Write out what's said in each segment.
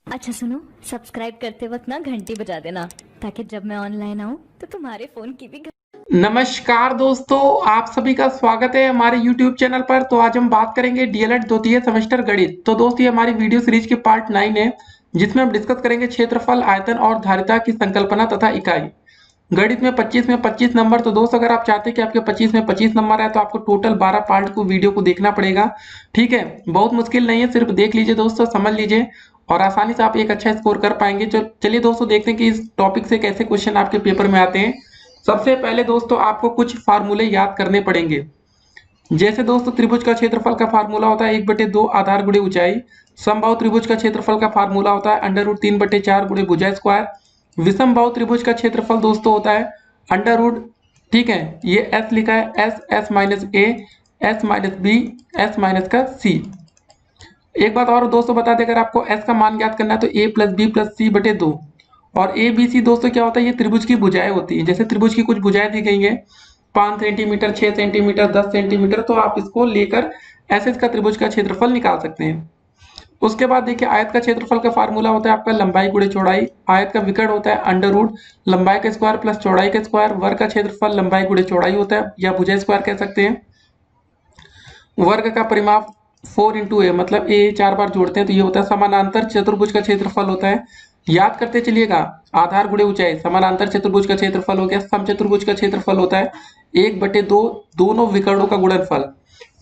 अच्छा सुनो, सब्सक्राइब करते वक्त ना घंटी बजा देना ताकि जब मैं ऑनलाइन आऊँ तो तुम्हारे फोन की भी नमस्कार दोस्तों, आप सभी का स्वागत है हमारे YouTube चैनल पर। तो आज हम बात करेंगे डीएलएड द्वितीय सेमेस्टर गणित। तो दोस्तों ये हमारी वीडियो सीरीज की पार्ट 9 है, जिसमें हम डिस्कस करेंगे क्षेत्रफल, आयतन और धारिता की संकल्पना तथा इकाई। गणित में 25 में 25 नंबर। तो दोस्तों अगर आप चाहते हैं कि आपके 25 में 25 नंबर है तो आपको टोटल 12 पार्ट को वीडियो को देखना पड़ेगा। ठीक है, बहुत मुश्किल नहीं है, सिर्फ देख लीजिए दोस्तों, समझ लीजिए और आसानी से आप एक अच्छा स्कोर कर पाएंगे। चलिए दोस्तों देखते हैं कि इस टॉपिक से कैसे क्वेश्चन आपके पेपर में आते हैं। सबसे पहले दोस्तों आपको कुछ फार्मूले याद करने पड़ेंगे। जैसे दोस्तों त्रिभुज का क्षेत्रफल का फार्मूला होता है 1/2 आधार गुणे ऊंचाई। समबाहु त्रिभुज का क्षेत्रफल का फार्मूला होता है √3/4 गुणे भुजा स्क्वायर। विषम बाहु त्रिभुज का क्षेत्रफल दोस्तों होता है अंडर रूट, ठीक है, ये एस लिखा है, S S minus A, S minus B, S minus का सी। एक बात और दोस्तों बता दें, अगर आपको एस का मान ज्ञात करना है तो ए प्लस बी प्लस सी बटे 2। और ए बी सी दोस्तों क्या होता है, ये त्रिभुज की भुजाएं होती है। जैसे त्रिभुज की कुछ भुजाएं दी गई हैं 5 सेंटीमीटर, 6 सेंटीमीटर, 10 सेंटीमीटर, तो आप इसको लेकर ऐसे इसका त्रिभुज का क्षेत्रफल निकाल सकते हैं। उसके बाद देखिए आयत का क्षेत्रफल का फार्मूला होता है आपका लंबाई गुणे चौड़ाई। आयत का विकर्ण होता है अंडर रूट लंबाई का स्क्वायर प्लस चौड़ाई का स्क्वायर। वर्ग का क्षेत्रफल लंबाई गुणे चौड़ाई होता है या भुजा स्क्वायर कह सकते हैं। वर्ग का परिमाप 4 × a, मतलब ए 4 बार जोड़ते हैं तो ये होता है समानांतर चतुर्भुज का क्षेत्रफल होता है। याद करते चलिएगा, आधार गुणे ऊंचाई, समानांतर चतुर्भुज का क्षेत्रफल हो गया। समचतुर्भुज का क्षेत्रफल होता है 1/2 दोनों विकर्णों का गुणनफल।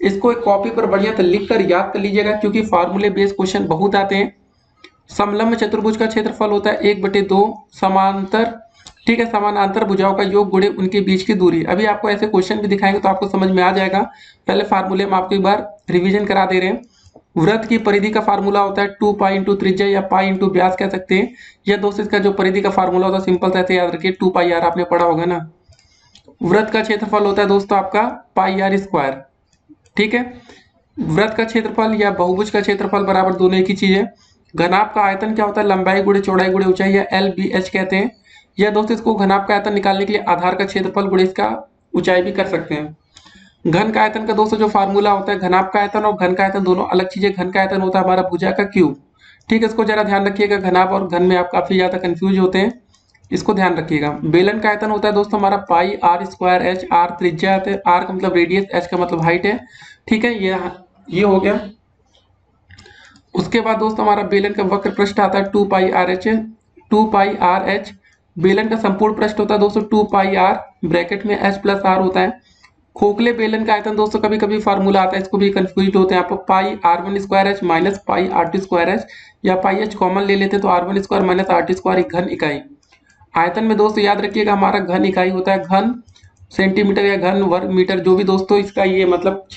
इसको एक कॉपी पर बढ़िया से लिख कर याद कर लीजिएगा, क्योंकि फार्मूले बेस्ड क्वेश्चन बहुत आते हैं। समलंब चतुर्भुज का क्षेत्रफल होता है 1/2 समांतर, ठीक है, समानांतर भुजाओं का योग गुणे उनके बीच की दूरी। अभी आपको ऐसे क्वेश्चन भी दिखाएंगे तो आपको समझ में आ जाएगा। पहले फार्मूले में आपको एक बार रिवीजन करा दे रहे हैं। वृत्त की परिधि का फार्मूला होता है 2 पाई इंटू त्रिज्या या पाई इंटू व्यास कह सकते हैं। या दोस्तों इसका जो परिधि का फार्मूला होता है सिंपल से ऐसे याद रखिए, 2 पाई आर, आपने पढ़ा होगा ना। वृत्त का क्षेत्रफल होता है दोस्तों आपका पाई आर स्क्वायर, ठीक है। वृत्त का क्षेत्रफल या बहुभुज का क्षेत्रफल बराबर दोनों एक ही चीज है। घनाभ का आयतन क्या होता है, लंबाई गुणे चौड़ाई गुणे ऊंचाई या LBH कहते हैं। या दोस्तों इसको घनाभ का आयतन निकालने के लिए आधार का क्षेत्रफल गुणे इसका ऊंचाई भी कर सकते हैं। घन का आयतन का दोस्तों जो फार्मूला होता है, घनाभ का आयतन और घन का आयतन दोनों अलग चीजें। घन का आयतन होता है हमारा भुजा का क्यूब, ठीक है, इसको जरा ध्यान रखिएगा। घनाभ और घन में आप काफी ज्यादा कंफ्यूज होते हैं, इसको ध्यान रखिएगा। बेलन का आयतन होता है दोस्तों हमारा पाई आर स्क्वायर एच। आर त्रिज्या है, आर का मतलब रेडियस, एच का मतलब हाइट है, ठीक है, ये हो गया। उसके बाद दोस्तों हमारा बेलन का वक्र पृष्ठ आता है 2 पाई आर एच, 2 पाई आर एच। बेलन का संपूर्ण पृष्ठ होता है दोस्तों 2 पाई आर, ब्रैकेट में एच प्लस आर होता है। खोखले बेलन का आयतन दोस्तों कभी कभी फार्मूला आता है, इसको भी कंफ्यूज होते हैं आप, पाई r1² माइनस पाई r2², या पाई एच कॉमन ले लेते हैं तो r1² माइनस r2² घन इकाई। आयतन में दोस्तों याद रखिएगा हमारा घन इकाई होता है घन सेंटीमीटर या घन वर्ग मीटर, जो भी दोस्तों इसका ये मतलब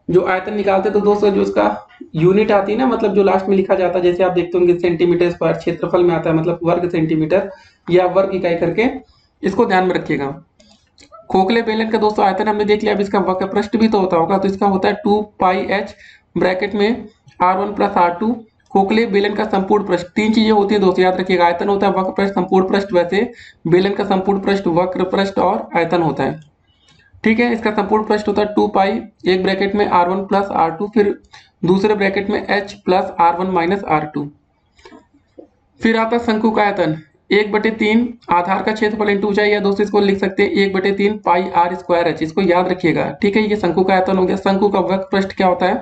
जो आयतन निकालते हैं तो दोस्तों जो इसका यूनिट आती है ना, मतलब जो लास्ट में लिखा जाता है, जैसे आप देखते होंगे सेंटीमीटर स्क्वायर क्षेत्रफल में आता है, मतलब वर्ग सेंटीमीटर या वर्ग इकाई करके, इसको ध्यान में रखिएगा। खोखले बेलन का दोस्तों आयतन हमने देख लिया, अब इसका वक्र पृष्ठ भी तो होता होगा, तो इसका होता है 2 पाई एच, ब्रैकेट में r1 प्लस r2। खोखले बेलन का संपूर्ण पृष्ठ, तीन चीजें होती है दोस्तों याद रखिएगा, आयतन होता है वक्र पृष्ठ संपूर्ण पृष्ठ, वैसे बेलन का संपूर्ण पृष्ठ वक्र पृष्ठ और आयतन होता है, ठीक है। इसका संपूर्ण पृष्ठ होता है 2 पाई, एक ब्रैकेट में r1 प्लस r2, फिर दूसरे ब्रैकेट में h plus r1 minus r2। फिर आता है शंकु का आयतन 1/3 आधार का क्षेत्रफल इंटू ऊंचाई, या दोस्तों इसको लिख सकते हैं 1/3 पाई आर स्क्वायर एच, इसको याद रखिएगा, ठीक है। ये शंकु का आयतन हो गया। शंकु का वक्र पृष्ठ क्या होता है,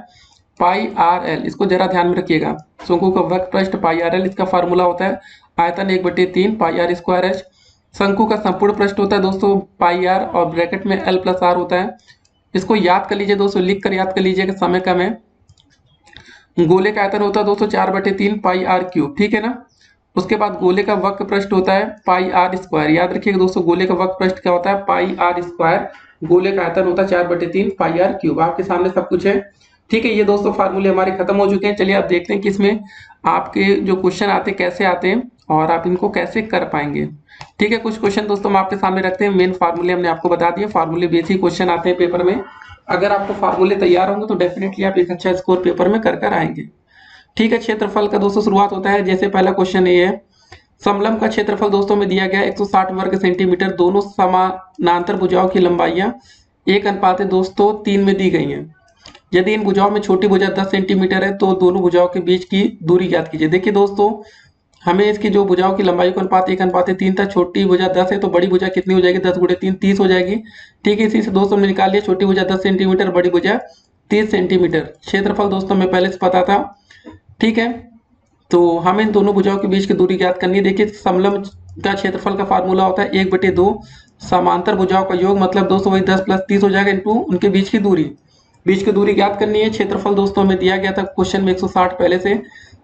पाई आर एल, इसको जरा ध्यान में रखिएगा। शंकु का वक्र पृष्ठ पाई आर एल, इसका फार्मूला होता है आयतन 1/3 पाई आर स्क्वायर एच। शंकु का संपूर्ण पृष्ठ होता है दोस्तों पाई आर और ब्रैकेट में एल प्लस आर होता है। इसको याद कर लीजिए दोस्तों, लिख कर याद कर लीजिएगा, समय कम है। गोले का आयतन होता है दोस्तों 4/3 पाई आर क्यूब, ठीक है ना। उसके बाद गोले का वक्र पृष्ठ होता है पाई आर स्क्वायर, याद रखिएगा दोस्तों गोले का वक्र पृष्ठ क्या होता है, पाई आर स्क्वायर। गोले का आयतन होता है 4/3 पाई आर क्यूब। आपके सामने सब कुछ है, ठीक है। ये दोस्तों फार्मूले हमारे खत्म हो चुके हैं। चलिए आप देखते हैं कि इसमें आपके जो क्वेश्चन आते हैं कैसे आते हैं और आप इनको कैसे कर पाएंगे, ठीक है। कुछ क्वेश्चन दोस्तों हम आपके सामने रखते हैं, मेन फार्मूले हमने आपको बता दिए, फार्मूले बेसिक क्वेश्चन आते हैं पेपर में। अगर आपको फार्मूले तैयार होंगे तो डेफिनेटली आप एक अच्छा स्कोर पेपर में कर आएंगे, ठीक है। क्षेत्रफल का दोस्तों शुरुआत होता है, जैसे पहला क्वेश्चन ये है, समलंब का क्षेत्रफल दोस्तों में दिया गया 160 वर्ग सेंटीमीटर, दोनों समानांतर भुजाओं की लंबाइयां 1:3 में दी गई हैं। यदि इन भुजाओं में छोटी भुजा 10 सेंटीमीटर है तो दोनों भुजाओं के बीच की दूरी ज्ञात कीजिए। देखिए दोस्तों, हमें इसकी जो भुजाओं की लंबाई का अनुपात 1:3 था। छोटी भुजा 10 है तो बड़ी भुजा कितनी हो जाएगी, 10 × 3 30 हो जाएगी। ठीक है, इसी से दोस्तों हमने निकाल लिया छोटी भुजा 10 सेंटीमीटर, बड़ी भुजा 30 सेंटीमीटर। क्षेत्रफल दोस्तों हमें पहले से पता था। ठीक है, तो हमें इन दोनों भुजाओं के बीच की दूरी ज्ञात करनी है। देखिए समलंब का क्षेत्रफल का फार्मूला होता है 1/2 समांतर भुजाओं का योग, मतलब दोस्तों वही 10 + 30 हो जाएगा इंटू उनके बीच की दूरी। बीच की दूरी ज्ञात करनी है। क्षेत्रफल दोस्तों हमें दिया गया था क्वेश्चन में 160 पहले से,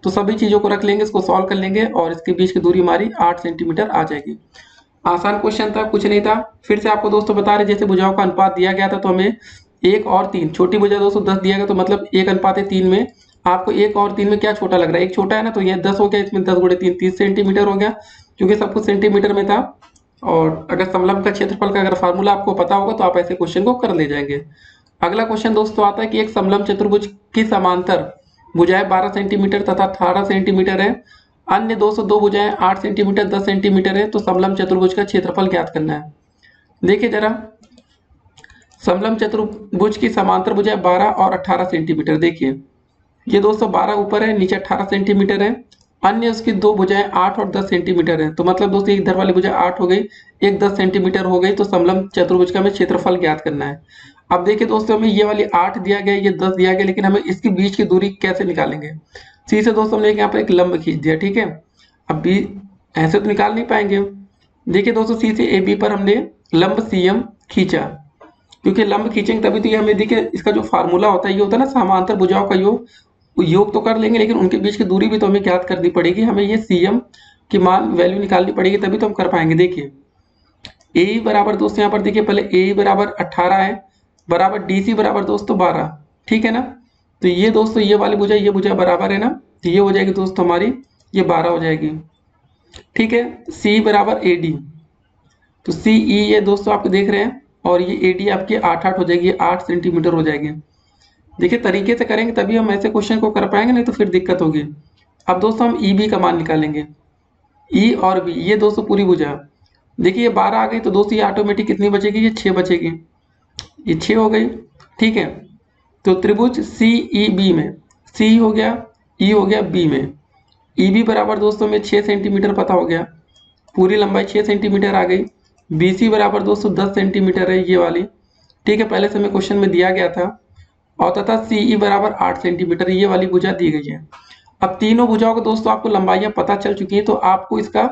तो सभी चीजों को रख लेंगे, इसको सॉल्व कर लेंगे और इसके बीच की दूरी हमारी 8 सेंटीमीटर आ जाएगी। आसान क्वेश्चन था, कुछ नहीं था। फिर से आपको दोस्तों बता रहे, जैसे भुजाओं का अनुपात दिया गया था तो हमें 1 और 3, छोटी भुजा दोस्तों 10 दिया गया तो मतलब 1:3 में आपको 1 और 3 में क्या छोटा लग रहा है, एक छोटा है ना, तो ये 10 हो गया, इसमें 10 × 3 30 सेंटीमीटर हो गया, क्योंकि सब कुछ सेंटीमीटर में था। और अगर समलंब का क्षेत्रफल का अगर फार्मूला आपको पता होगा तो आप ऐसे क्वेश्चन को कर ले जाएंगे। अगला क्वेश्चन दोस्तों आता है कि एक समलंब चतुर्भुज की समांतर भुजाएं 12 सेंटीमीटर तथा 18 सेंटीमीटर है, अन्य 202 भुजाएं 8 सेंटीमीटर 10 सेंटीमीटर है, तो समलंब चतुर्भुज का क्षेत्रफल ज्ञात करना है। देखिए जरा, समलंब चतुर्भुज की समांतर भुजाएं 12 और 18 सेंटीमीटर। देखिए ये दोस्तों 12 ऊपर है, नीचे 18 सेंटीमीटर है, अन्य उसकी दो भुजाएं 8 और 10 सेंटीमीटर है, तो मतलब दोस्तों इधर वाली भुजा 8 हो गई, एक 10 सेंटीमीटर हो गई, तो समलंब चतुर्भुज का हमें क्षेत्रफल ज्ञात करना है। अब देखिए दोस्तों, हमें ये वाली 8 दिया गया, ये 10 दिया गया, लेकिन हमें इसके बीच की दूरी कैसे निकालेंगे। सी से दोस्तों हमने यहाँ पर एक लंब खींच दिया। ठीक है, अब बी ऐसे तो निकाल नहीं पाएंगे। देखिए दोस्तों, सी से ए बी पर हमने लंब CM खींचा, क्योंकि लंब खींचेंगे तभी तो ये हमें, देखिए इसका जो फार्मूला होता है ये होता है ना समांतर भुजाओं का योग, योग तो कर लेंगे लेकिन उनके बीच की दूरी भी तो हमें ज्ञात करनी पड़ेगी। हमें ये CM की मान वैल्यू निकालनी पड़ेगी, तभी तो हम कर पाएंगे। देखिए ए बराबर दोस्तों, यहाँ पर देखिए पहले ए बराबर 18 है, बराबर DC बराबर दोस्तों 12। ठीक है ना, तो ये दोस्तों ये वाली भुजा ये भुजा बराबर है ना, तो ये हो जाएगी दोस्तों हमारी, ये 12 हो जाएगी। ठीक है, C बराबर AD, तो CE ये दोस्तों आप देख रहे हैं, और ये AD आपकी 8 हो जाएगी, 8 सेंटीमीटर हो जाएगी। देखिए तरीके से करेंगे तभी हम ऐसे क्वेश्चन को कर पाएंगे, नहीं तो फिर दिक्कत होगी। अब दोस्तों हम EB का मान निकालेंगे। E और B ये दोस्तों पूरी भुजा, देखिए ये 12 आ गई, तो दोस्तों ये ऑटोमेटिक कितनी बचेगी, ये 6 बचेगी, ये 6 हो गई। ठीक है, तो त्रिभुज CEB में C हो गया, E हो गया, B में EB बराबर दोस्तों में 6 सेंटीमीटर पता हो गया, पूरी लंबाई 6 सेंटीमीटर आ गई। BC बराबर दोस्तों 10 सेंटीमीटर है ये वाली। ठीक है, पहले से हमें क्वेश्चन में दिया गया था, और तथा CE बराबर 8 सेंटीमीटर ये वाली भुजा दी गई है। अब तीनों भुजाओं को दोस्तों आपको लंबाइयां पता चल चुकी हैं, तो आपको इसका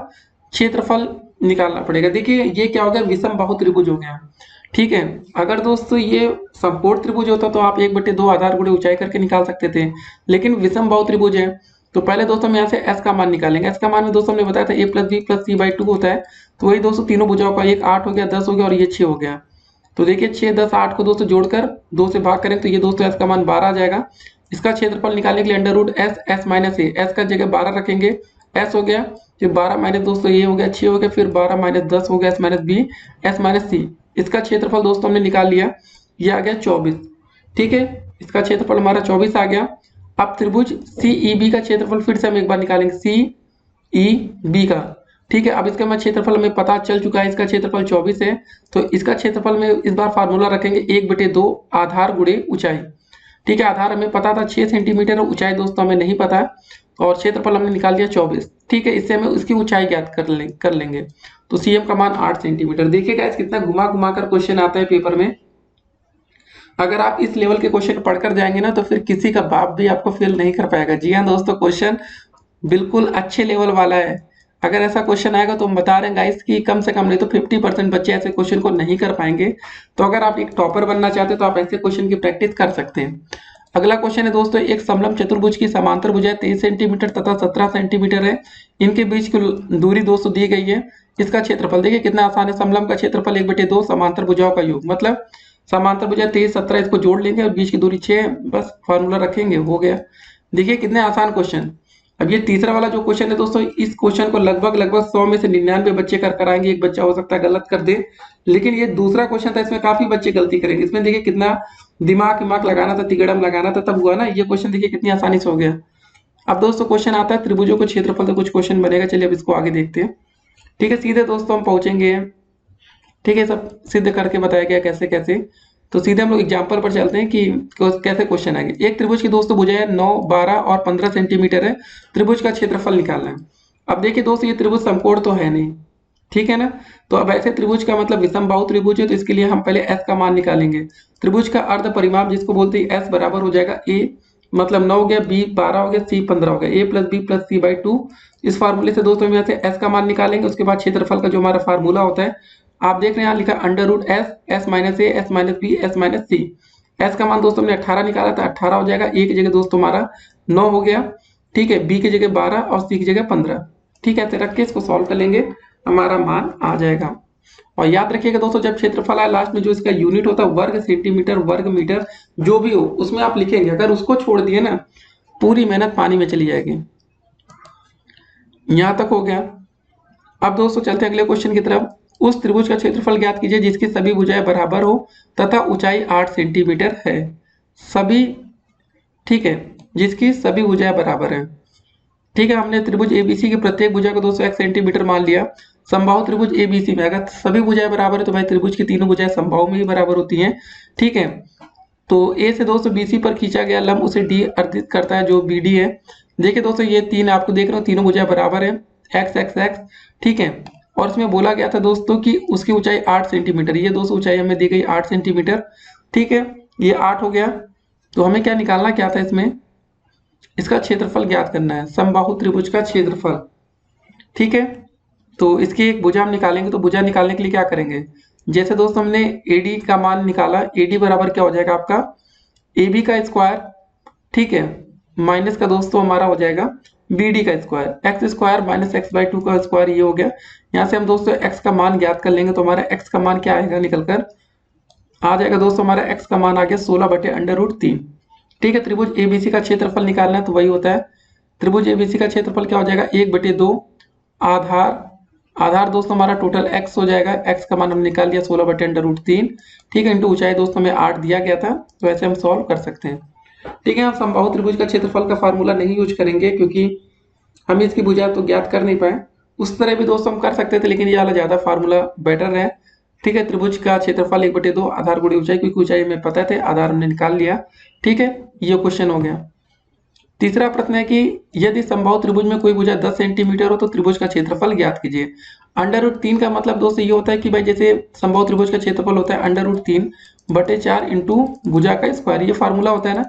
क्षेत्रफल निकालना पड़ेगा। देखिए ये क्या हो गया, विषम बाहु त्रिभुज हो गया। ठीक है, अगर दोस्तों ये समकोण त्रिभुज होता तो आप 1/2 आधार गुणे ऊंचाई करके निकाल सकते थे, लेकिन विषम बाहु त्रिभुज है, तो पहले दोस्तों हम यहाँ से S का मान निकालेंगे। S का मान में दोस्तों हमने बताया था A + B + C/2 होता है, तो वही दोस्तों तीनों भुजाओं का, एक 8 हो गया, 10 हो गया और ये 6 हो गया। तो देखिए 6 10 8 को दोस्तों जोड़कर 2 से भाग करें तो ये दोस्तों S का मान 12 आ जाएगा। इसका क्षेत्रफल निकालने के लिए √S S का जगह 12 रखेंगे, S हो गया, फिर 12 माइनस दोस्तों ये हो गया 6 हो गया, फिर 12 - 10 हो गया S - C। इसका क्षेत्रफल दोस्तों हमने निकाल लिया, ये आ गया 24। ठीक है, इसका क्षेत्रफल हमारा 24 आ गया। अब त्रिभुज CEB का क्षेत्रफल फिर से हम एक बार निकालेंगे, CEB का। ठीक है, अब इसका मैं क्षेत्रफल हमें पता चल चुका है, इसका क्षेत्रफल 24 है, तो इसका क्षेत्रफल में इस बार फार्मूला रखेंगे 1/2 आधार गुणे ऊंचाई। ठीक है, आधार हमें पता था 6 सेंटीमीटर, ऊंचाई दोस्तों हमें नहीं पता, और क्षेत्रफल हमने निकाल दिया 24। ठीक है, इससे हमें उसकी ऊंचाई ज्ञात कर लेंगे, तो CM का मान 8 सेंटीमीटर। देखिए गाइस कितना घुमा घुमा कर क्वेश्चन आता है पेपर में। अगर आप इस लेवल के क्वेश्चन पढ़कर जाएंगे ना, तो फिर किसी का बाप भी आपको फेल नहीं कर पाएगा। जी हाँ दोस्तों, क्वेश्चन बिल्कुल अच्छे लेवल वाला है। अगर ऐसा क्वेश्चन आएगा तो हम बता रहे हैं गाइस कि कम से कम नहीं तो 50% बच्चे ऐसे क्वेश्चन को नहीं कर पाएंगे। तो अगर आप एक टॉपर बनना चाहते हैं तो आप ऐसे क्वेश्चन की प्रैक्टिस कर सकते हैं। अगला क्वेश्चन है दोस्तों, एक समलंब चतुर्भुज की समांतर भुजाएं 23 सेंटीमीटर तथा 17 सेंटीमीटर है, इनके बीच की दूरी दोस्तों दी गई है। इसका क्षेत्रफल देखिए कितना आसान है, समलंब का क्षेत्रफल 1/2 समांतर भुजाओं का योग, मतलब समांतर भुजा 23 17 इसको जोड़ लेंगे और बीच की दूरी 6, बस फार्मूला रखेंगे, हो गया। देखिए कितने आसान क्वेश्चन। अब ये तीसरा वाला जो क्वेश्चन है दोस्तों, इस क्वेश्चन को लगभग 100 में से 99 बच्चे कर आएंगे, एक बच्चा हो सकता है गलत कर दे, लेकिन ये दूसरा क्वेश्चन था, इसमें काफी बच्चे गलती करेंगे। इसमें देखिए कितना दिमाग लगाना था, तिगड़म लगाना था, तब हुआ ना ये क्वेश्चन। देखिए कितनी आसानी से हो गया। अब दोस्तों क्वेश्चन आता है त्रिभुजों को क्षेत्रफल, तो कुछ क्वेश्चन बनेगा। चलिए अब इसको आगे देखते हैं। ठीक है, सीधे दोस्तों हम पहुंचेंगे। ठीक है, सब सिद्ध करके बताया गया कैसे कैसे। तो सीधे हम लोग एग्जाम्पल पर चलते हैं कि कैसे क्वेश्चन आएंगे। एक त्रिभुज की दोस्तों भुजाएं 9, 12 और 15 सेंटीमीटर है। त्रिभुज का क्षेत्रफल निकालना है। अब देखिए दोस्तों, ये त्रिभुज समकोण तो है नहीं, ठीक है ना। तो अब ऐसे त्रिभुज का मतलब विषम बाहु त्रिभुज है, तो इसके लिए हम पहले एस का मान निकालेंगे। त्रिभुज का अर्ध परिमाप जिसको बोलते हैं एस बराबर हो जाएगा ए, मतलब 9 हो गया, बी 12 हो गया, सी 15 हो गया, A plus B plus C by 2। इस फार्मूले से दोस्तों हम यहाँ से एस का मान निकालेंगे। उसके बाद क्षेत्रफल का जो हमारा फार्मूला होता है, आप देख रहे हैं यहाँ लिखा under root S, S minus A, S minus B, S minus C. S का मान दोस्तों हमने 18 निकाला था, 18 हो जाएगा। ए की जगह दोस्तों हमारा 9 हो गया, ठीक है, बी की जगह 12 और सी की जगह 15, ठीक है। ऐसे रख के इसको सॉल्व कर लेंगे, हमारा मान आ जाएगा। और याद रखिएगा दोस्तों, जब क्षेत्रफल आए लास्ट में जो इसका यूनिट होता है वर्ग सेंटीमीटर, वर्ग मीटर, जो भी हो उसमें आप लिखेंगे। अगर उसको छोड़ दिए ना, पूरी मेहनत पानी में चली जाएगी। यहां तक हो गया। अब दोस्तों चलते हैं अगले क्वेश्चन की तरफ। उस त्रिभुज का क्षेत्रफल ज्ञात कीजिए जिसकी सभी भुजाएं बराबर हो तथा ऊंचाई 8 सेंटीमीटर है। सभी, ठीक है, जिसकी सभी भुजाएं बराबर है, ठीक है। हमने त्रिभुज एबीसी की प्रत्येक भुजा को 201 सेंटीमीटर मान लिया। समबाहु त्रिभुज एबीसी में अगर सभी भुजाएं बराबर है तो भाई त्रिभुज की तीनों भुजाएं समबाहु में ही बराबर होती हैं, ठीक है। तो ए से दोस्तों बीसी पर खींचा गया लंब उसे डी अर्जित करता है, जो बीडी है। देखिए दोस्तों, ये तीन आपको देख रहे हो, तीनों भुजाएं बराबर है, एक्स एक्स एक्स, ठीक है। और इसमें बोला गया था दोस्तों कि उसकी ऊंचाई 8 सेंटीमीटर। ये दोस्तों ऊंचाई हमें दी गई 8 सेंटीमीटर, ठीक है। ये 8 हो गया। तो हमें क्या निकालना क्या था इसमें, इसका क्षेत्रफल ज्ञात करना है, समबाहु त्रिभुज का क्षेत्रफल, ठीक है। तो इसकी एक भुजा हम निकालेंगे। तो भुजा निकालने के लिए क्या करेंगे, जैसे दोस्तों हमने एडी का मान निकाला, एडी बराबर क्या हो जाएगा आपका ए बी का स्क्वायर, ठीक है, माइनस का दोस्तों हमारा हो जाएगा बी डी का square, x square minus x by 2 का स्क्वायर, ये हो गया। यहाँ से हम दोस्तों एक्स का मान ज्ञात कर लेंगे। तो हमारा एक्स का मान क्या आएगा, निकल कर आ जाएगा दोस्तों, हमारा एक्स का मान आ गया 16/√3, ठीक है। त्रिभुज एबीसी का क्षेत्रफल निकालना है तो वही होता है, त्रिभुज एबीसी का क्षेत्रफल क्या हो जाएगा 1/2 आधार, आधार दोस्तों हमारा टोटल x हो जाएगा, x का मान हम निकाल लिया 16/√3, ठीक है, इंटू ऊंचाई दोस्तों हमें 8 दिया गया था। तो ऐसे हम सॉल्व कर सकते हैं, ठीक है। हम समबाहु त्रिभुज का क्षेत्रफल का फार्मूला नहीं यूज करेंगे क्योंकि हम इसकी भुजा तो ज्ञात कर नहीं पाए। उस तरह भी दोस्तों हम कर सकते थे, लेकिन ये वाला ज्यादा फार्मूला बेटर है, ठीक है। त्रिभुज का क्षेत्रफल 1/2 आधार गुणे ऊंचाई, क्योंकि ऊंचाई हमें पता थे, आधार हमने निकाल लिया, ठीक है। ये क्वेश्चन हो गया। तीसरा प्रश्न है कि यदि समबाहु त्रिभुज में कोई भुजा 10 सेंटीमीटर हो तो त्रिभुज का क्षेत्रफल ज्ञात कीजिए। √3 का मतलब दोस्तों ये होता है कि भाई जैसे समबाहु त्रिभुज का क्षेत्रफल होता है √3/4 इंटू भुजा का स्क्वायर, ये फार्मूला होता है ना।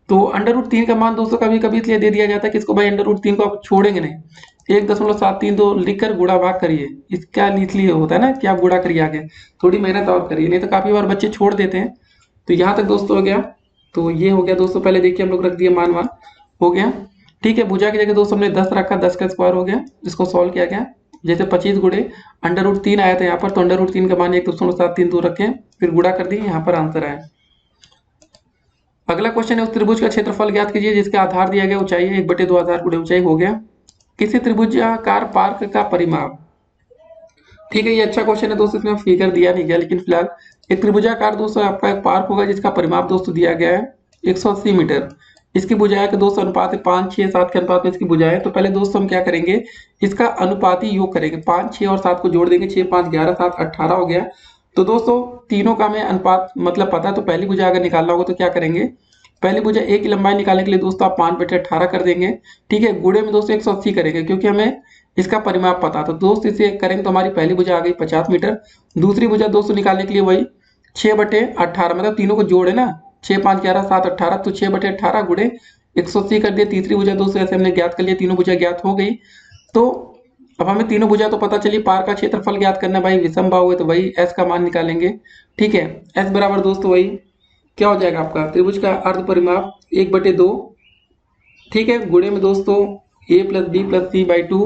तो √3 का मान दोस्तों कभी कभी इसलिए दे दिया जाता है कि इसको भाई √3 को आप छोड़ेंगे नहीं, 1.732 लिखकर गुणा भाग करिए, इसका इसलिए होता है ना कि आप गुणा करिए, आगे थोड़ी मेहनत और करिए, नहीं तो काफी बार बच्चे छोड़ देते हैं। तो यहाँ तक दोस्तों हो गया। तो ये हो गया दोस्तों, पहले देखिए हम लोग रख दिए मान हो गया, ठीक है। भुजा की जगह दोस्तों हमने 10 रखा, 10 का स्क्वायर हो गया, इसको सॉल्व किया गया। जैसे 25 गुणे √3 आया था यहाँ पर, तो √3 का मान 1.732 रखें, फिर गुणा कर दिए, यहाँ पर आंसर आया। अगला क्वेश्चन है, उस त्रिभुज का क्षेत्रफल ज्ञात कीजिए जिसका आधार दिया गया ऊंचाई है 1/2 आधार गुणे ऊंचाई, हो गया। किसी त्रिभुजाकार पार्क का परिमाप, ठीक है, ये अच्छा क्वेश्चन है दोस्तों, इसमें फिगर दिया नहीं गया, लेकिन फिलहाल एक त्रिभुजाकार दोस्तों आपका एक पार्क होगा जिसका परिमाप दोस्तों दिया गया है 180 मीटर। इसकी भुजाएं का दोस्तों अनुपात है 5, 6, 7 के अनुपात में इसकी भुजाएं। तो पहले दोस्तों हम क्या करेंगे, इसका अनुपाती योग करेंगे, 5, 6 और 7 को जोड़ देंगे, 6, 5, 11, 7, 18 हो गया। तो दोस्तों तीनों का हमें अनुपात मतलब पता है, तो पहली भुजा अगर निकालना होगा तो क्या करेंगे, पहली भुजा ए की लंबाई निकालने के लिए दोस्तों आप 5/18 कर देंगे, ठीक है। गुणे में दोस्तों 180 करेंगे क्योंकि हमें इसका परिमाप पता। तो दोस्त इसे करेंगे तो हमारी पहली भुजा आ गई 50 मीटर। दूसरी भुजा दोस्तों निकालने के लिए वही 6/18, मतलब तीनों को जोड़े ना, 6, 5, 11, 7, 18, तो 6/18 गुणे 180 कर दिया। तीसरी भुजा दोस्तों ऐसे हमने ज्ञात कर लिया, तीनों भुजा ज्ञात हो गई। तो अब हमें तीनों भुजा तो पता चली, पार का क्षेत्रफल ज्ञात करना है भाई, विषम बाहु है तो वही एस का मान निकालेंगे, ठीक है। एस बराबर दोस्तों वही क्या हो जाएगा आपका, त्रिभुज का अर्ध परिमाप 1/2, ठीक है, गुणे में दोस्तों A plus B plus C by 2,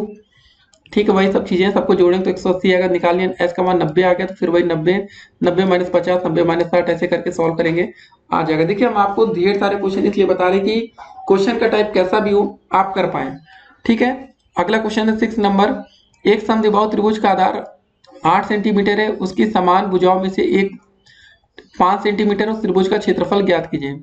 ठीक है। वही सब चीजें सबको जोड़ेंगे तो 180 अगर निकाल लिया, एस का मान 90 आ गया, तो फिर वही 90, 90 माइनस 50, 90 माइनस 60, ऐसे करके सॉल्व करेंगे, आ जाएगा। देखिए हम आपको ढेर सारे क्वेश्चन इसलिए बता रहे कि क्वेश्चन का टाइप कैसा भी हो आप कर पाए, ठीक है। अगला क्वेश्चन है 6 नंबर, एक समद्विबाहु त्रिभुज का आधार 8 सेंटीमीटर है, उसकी समान भुजाओं में से एक 5 सेंटीमीटर, उस त्रिभुज का क्षेत्रफल ज्ञात कीजिए।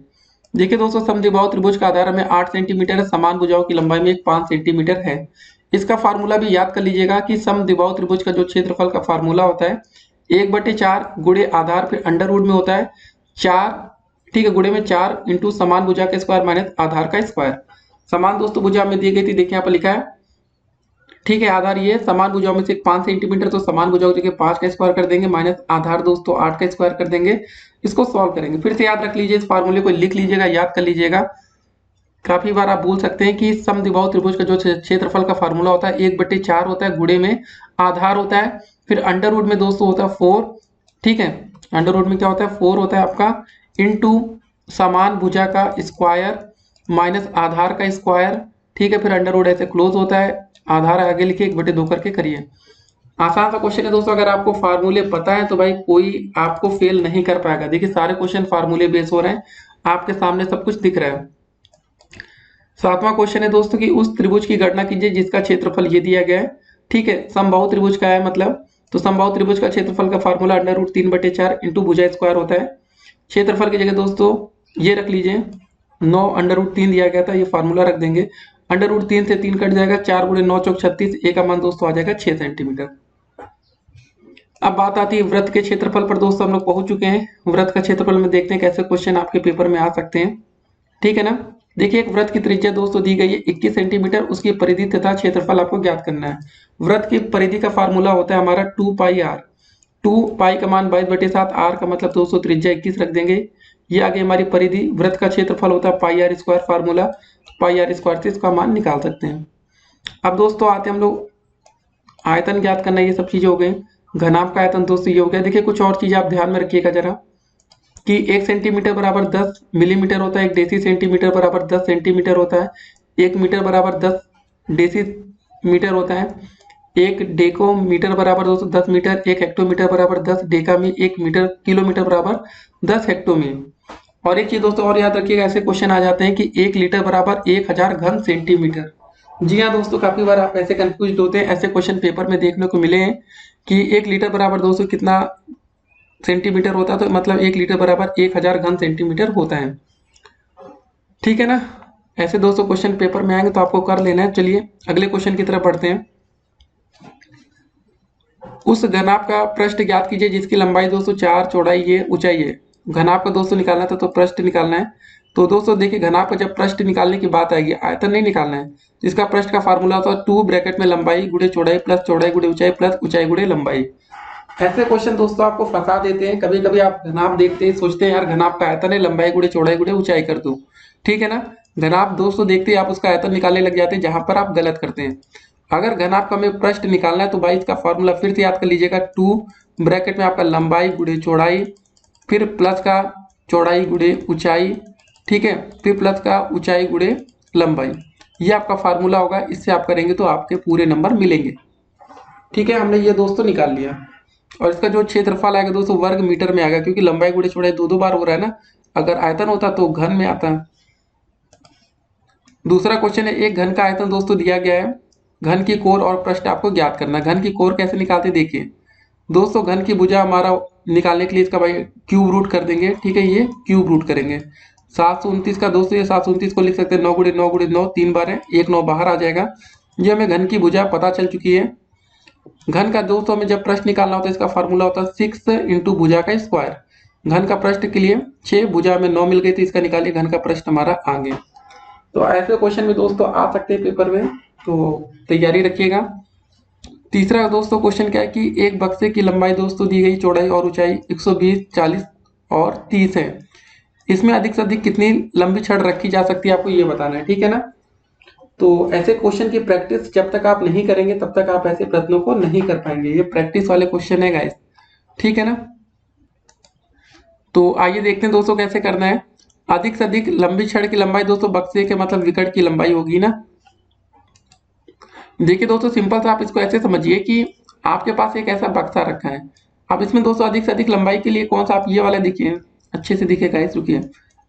देखिए दोस्तों, समद्विबाहु त्रिभुज का आधार हमें 8 सेंटीमीटर है, समान भुजाओं की लंबाई में एक 5 सेंटीमीटर है। इसका फार्मूला भी याद कर लीजिएगा कि समद्विबाहु त्रिभुज का जो क्षेत्रफल का फार्मूला होता है 1/4 गुणे आधार फिर अंडर रूट में होता है 4, ठीक है, गुणे में 4 इंटू समान भुजा का स्क्वायर माइनस आधार का स्क्वायर। समान दोस्तों भुजा में दी गई थी, देखिए यहाँ पर लिखा है, ठीक है, आधार ये समान भुजाओं में से 5 सेंटीमीटर, तो समान भुजाओं की जगह 5 का स्क्वायर कर देंगे माइनस आधार दोस्तों 8 का स्क्वायर कर देंगे। इसको सॉल्व करेंगे, फिर से याद रख लीजिए, इस फार्मूले को लिख लीजिएगा, याद कर लीजिएगा। काफी बार आप भूल सकते हैं कि समद्विबाहु त्रिभुज का जो क्षेत्रफल का फार्मूला होता है 1/4 होता है, गुणे में आधार होता है, फिर अंडर रूट में दोस्तों होता है 4, ठीक है, अंडर रूट में क्या होता है 4 होता है आपका, इनटू समान भुजा का स्क्वायर माइनस आधार का स्क्वायर, ठीक है, फिर अंडर रूट ऐसे क्लोज होता है, आधार आगे लिखिए 1/2 करके करिए। आसान सा क्वेश्चन है दोस्तों, अगर आपको फार्मूले पता है तो भाई कोई आपको फेल नहीं कर पाएगा। देखिए सारे क्वेश्चन फार्मूले बेस हो रहे हैं, आपके सामने सब कुछ दिख रहा है। 7वां क्वेश्चन है दोस्तों कि उस त्रिभुज की गणना कीजिए जिसका क्षेत्रफल ये दिया गया है, ठीक है, समबाहु त्रिभुज का है मतलब, तो समबाहु त्रिभुज का क्षेत्रफल का फार्मूला अंडर रूट 3/4 इंटू भुजा स्क्वायर होता है। क्षेत्रफल की जगह दोस्तों ये रख लीजिए, 9 अंडर रूट 3 दिया गया था, ये फार्मूला रख देंगे, अंडर रूट 3 से 3 कट जाएगा, 4 गुणे 9 चौक 36, ए का मान दोस्तों आ जाएगा 6 सेंटीमीटर। अब बात आती है वृत्त के क्षेत्रफल पर। दोस्तों हम लोग पहुंच चुके हैं वृत्त का क्षेत्रफल में, देखते हैं कैसे क्वेश्चन आपके पेपर में आ सकते हैं, ठीक है ना। देखिए एक वृत्त की त्रिज्या दोस्तों दी गई है 21 सेंटीमीटर, उसकी परिधि तथा क्षेत्रफल आपको ज्ञात करना है। वृत्त की परिधि का फार्मूला होता है हमारा 2πr, 2π का मान 22/7, आर का मतलब दोस्तों त्रिज्या 21 रख देंगे, ये आगे हमारी परिधि। वृत्त का क्षेत्रफल होता है πr square, formula πr square से इसका मान निकाल सकते हैं। अब दोस्तों आते हम लोग आयतन ज्ञात करना, ये सब चीजें हो गई। घनाभ का आयतन दोस्तों ये हो गया। देखिए कुछ और चीजें आप ध्यान में रखिएगा जरा, कि 1 सेंटीमीटर बराबर 10 मिलीमीटर होता है, 1 डेसी सेंटीमीटर बराबर 10 सेंटीमीटर होता है, 1 मीटर बराबर 10 डेसी मीटर होता है, 1 डेकोमीटर बराबर दोस्तों 10 मीटर, 1 हेक्टोमीटर बराबर 10 डेकामी, 1 मीटर किलोमीटर बराबर 10 हेक्टोमी। और एक चीज दोस्तों और याद रखिएगा, ऐसे क्वेश्चन आ जाते हैं कि 1 लीटर बराबर 1000 घन सेंटीमीटर। जी हाँ दोस्तों, काफी बार आप ऐसे कंफ्यूज होते हैं, ऐसे क्वेश्चन पेपर में देखने को मिले हैं कि 1 लीटर बराबर दोस्तों कितना सेंटीमीटर होता है, तो मतलब 1 लीटर बराबर 1000 घन सेंटीमीटर होता है, ठीक है ना। ऐसे दोस्तों क्वेश्चन पेपर में आएंगे तो आपको कर लेना है। चलिए अगले क्वेश्चन की तरफ बढ़ते हैं। उस घनाभ का पृष्ठ ज्ञात कीजिए जिसकी लंबाई दोस्तों 4, चौड़ाई ये, ऊंचाई ये। घनाभ का दोस्तों निकालना था तो पृष्ठ निकालना है। तो दोस्तों देखिए घनाभ का जब पृष्ठ निकालने की बात आएगी, आयतन नहीं निकालना है, तो इसका पृष्ठ का फार्मूला होता है 2 ब्रैकेट में लंबाई गुणे चौड़ाई प्लस चौड़ाई गुणे ऊंचाई प्लस ऊंचाई गुणे लंबाई। ऐसे क्वेश्चन दोस्तों आपको फंसा देते हैं, कभी कभी आप घनाभ देखते हैं सोचते हैं यार घनाभ का आयतन है, लंबाई गुणे चौड़ाई गुणे ऊंचाई कर दो, ठीक है ना। घनाभ दोस्तों देखते ही आप उसका आयतन निकालने लग जाते हैं, जहां पर आप गलत करते हैं। अगर घनाभ का हमें पृष्ठ निकालना है तो भाई इसका फॉर्मूला फिर से याद कर लीजिएगा, 2 ब्रैकेट में आपका लंबाई गुणे चौड़ाई, फिर प्लस का चौड़ाई गुणे ऊंचाई, ठीक है, फिर प्लस का ऊंचाई गुणे लंबाई, ये आपका फार्मूला होगा। इससे आप करेंगे तो आपके पूरे नंबर मिलेंगे, ठीक है। हमने ये दोस्तों निकाल लिया। और इसका जो क्षेत्रफल आएगा दोस्तों वर्ग मीटर में आएगा, क्योंकि लंबाई गुणे चौड़ाई 2 बार हो रहा है ना, अगर आयतन होता तो घन में आता। दूसरा क्वेश्चन है, एक घन का आयतन दोस्तों दिया गया है, घन की कोर और पृष्ठ आपको ज्ञात करना है। घन की कोर कैसे निकालते देखिए दोस्तों, घन की भुजा हमारा निकालने के लिए इसका भाई क्यूब रूट कर देंगे, ठीक है, ये क्यूब रूट करेंगे। 729 का दोस्तों, ये 729 को लिख सकते हैं 9 गुणे 9 गुणे 9, 3 बार है, 1 9 बाहर आ जाएगा। ये हमें घन की भुजा पता चल चुकी है। घन का दोस्तों में जब पृष्ठ निकालना होता है इसका फार्मूला होता है 6 इंटू भुजा का स्क्वायर। घन का पृष्ठ के लिए 6, भुजा में 9 मिल गई थी, इसका निकालिए, घन का पृष्ठ हमारा आ गया। तो ऐसे क्वेश्चन में दोस्तों आ सकते हैं पेपर में, तो तैयारी रखिएगा। तीसरा दोस्तों क्वेश्चन क्या है कि एक बक्से की लंबाई दोस्तों दी गई, चौड़ाई और ऊंचाई 120, 40 और 30 है, इसमें अधिक से अधिक कितनी लंबी छड़ रखी जा सकती है, आपको ये बताना है, ठीक है ना। तो ऐसे क्वेश्चन की प्रैक्टिस जब तक आप नहीं करेंगे तब तक आप ऐसे प्रश्नों को नहीं कर पाएंगे, ये प्रैक्टिस वाले क्वेश्चन है गाइस, ठीक है ना। तो आइए देखते हैं दोस्तों कैसे करना है। अधिक से अधिक लंबी छड़ की लंबाई दोस्तों बक्से के मतलब विकट की लंबाई होगी ना। देखिए दोस्तों सिंपल सा आप इसको ऐसे समझिए कि आपके पास एक ऐसा बक्सा रखा है, अब इसमें दोस्तों अधिक से अधिक लंबाई के लिए कौन सा, आप ये वाला देखिए, अच्छे से दिखेगा इस, रुकिए,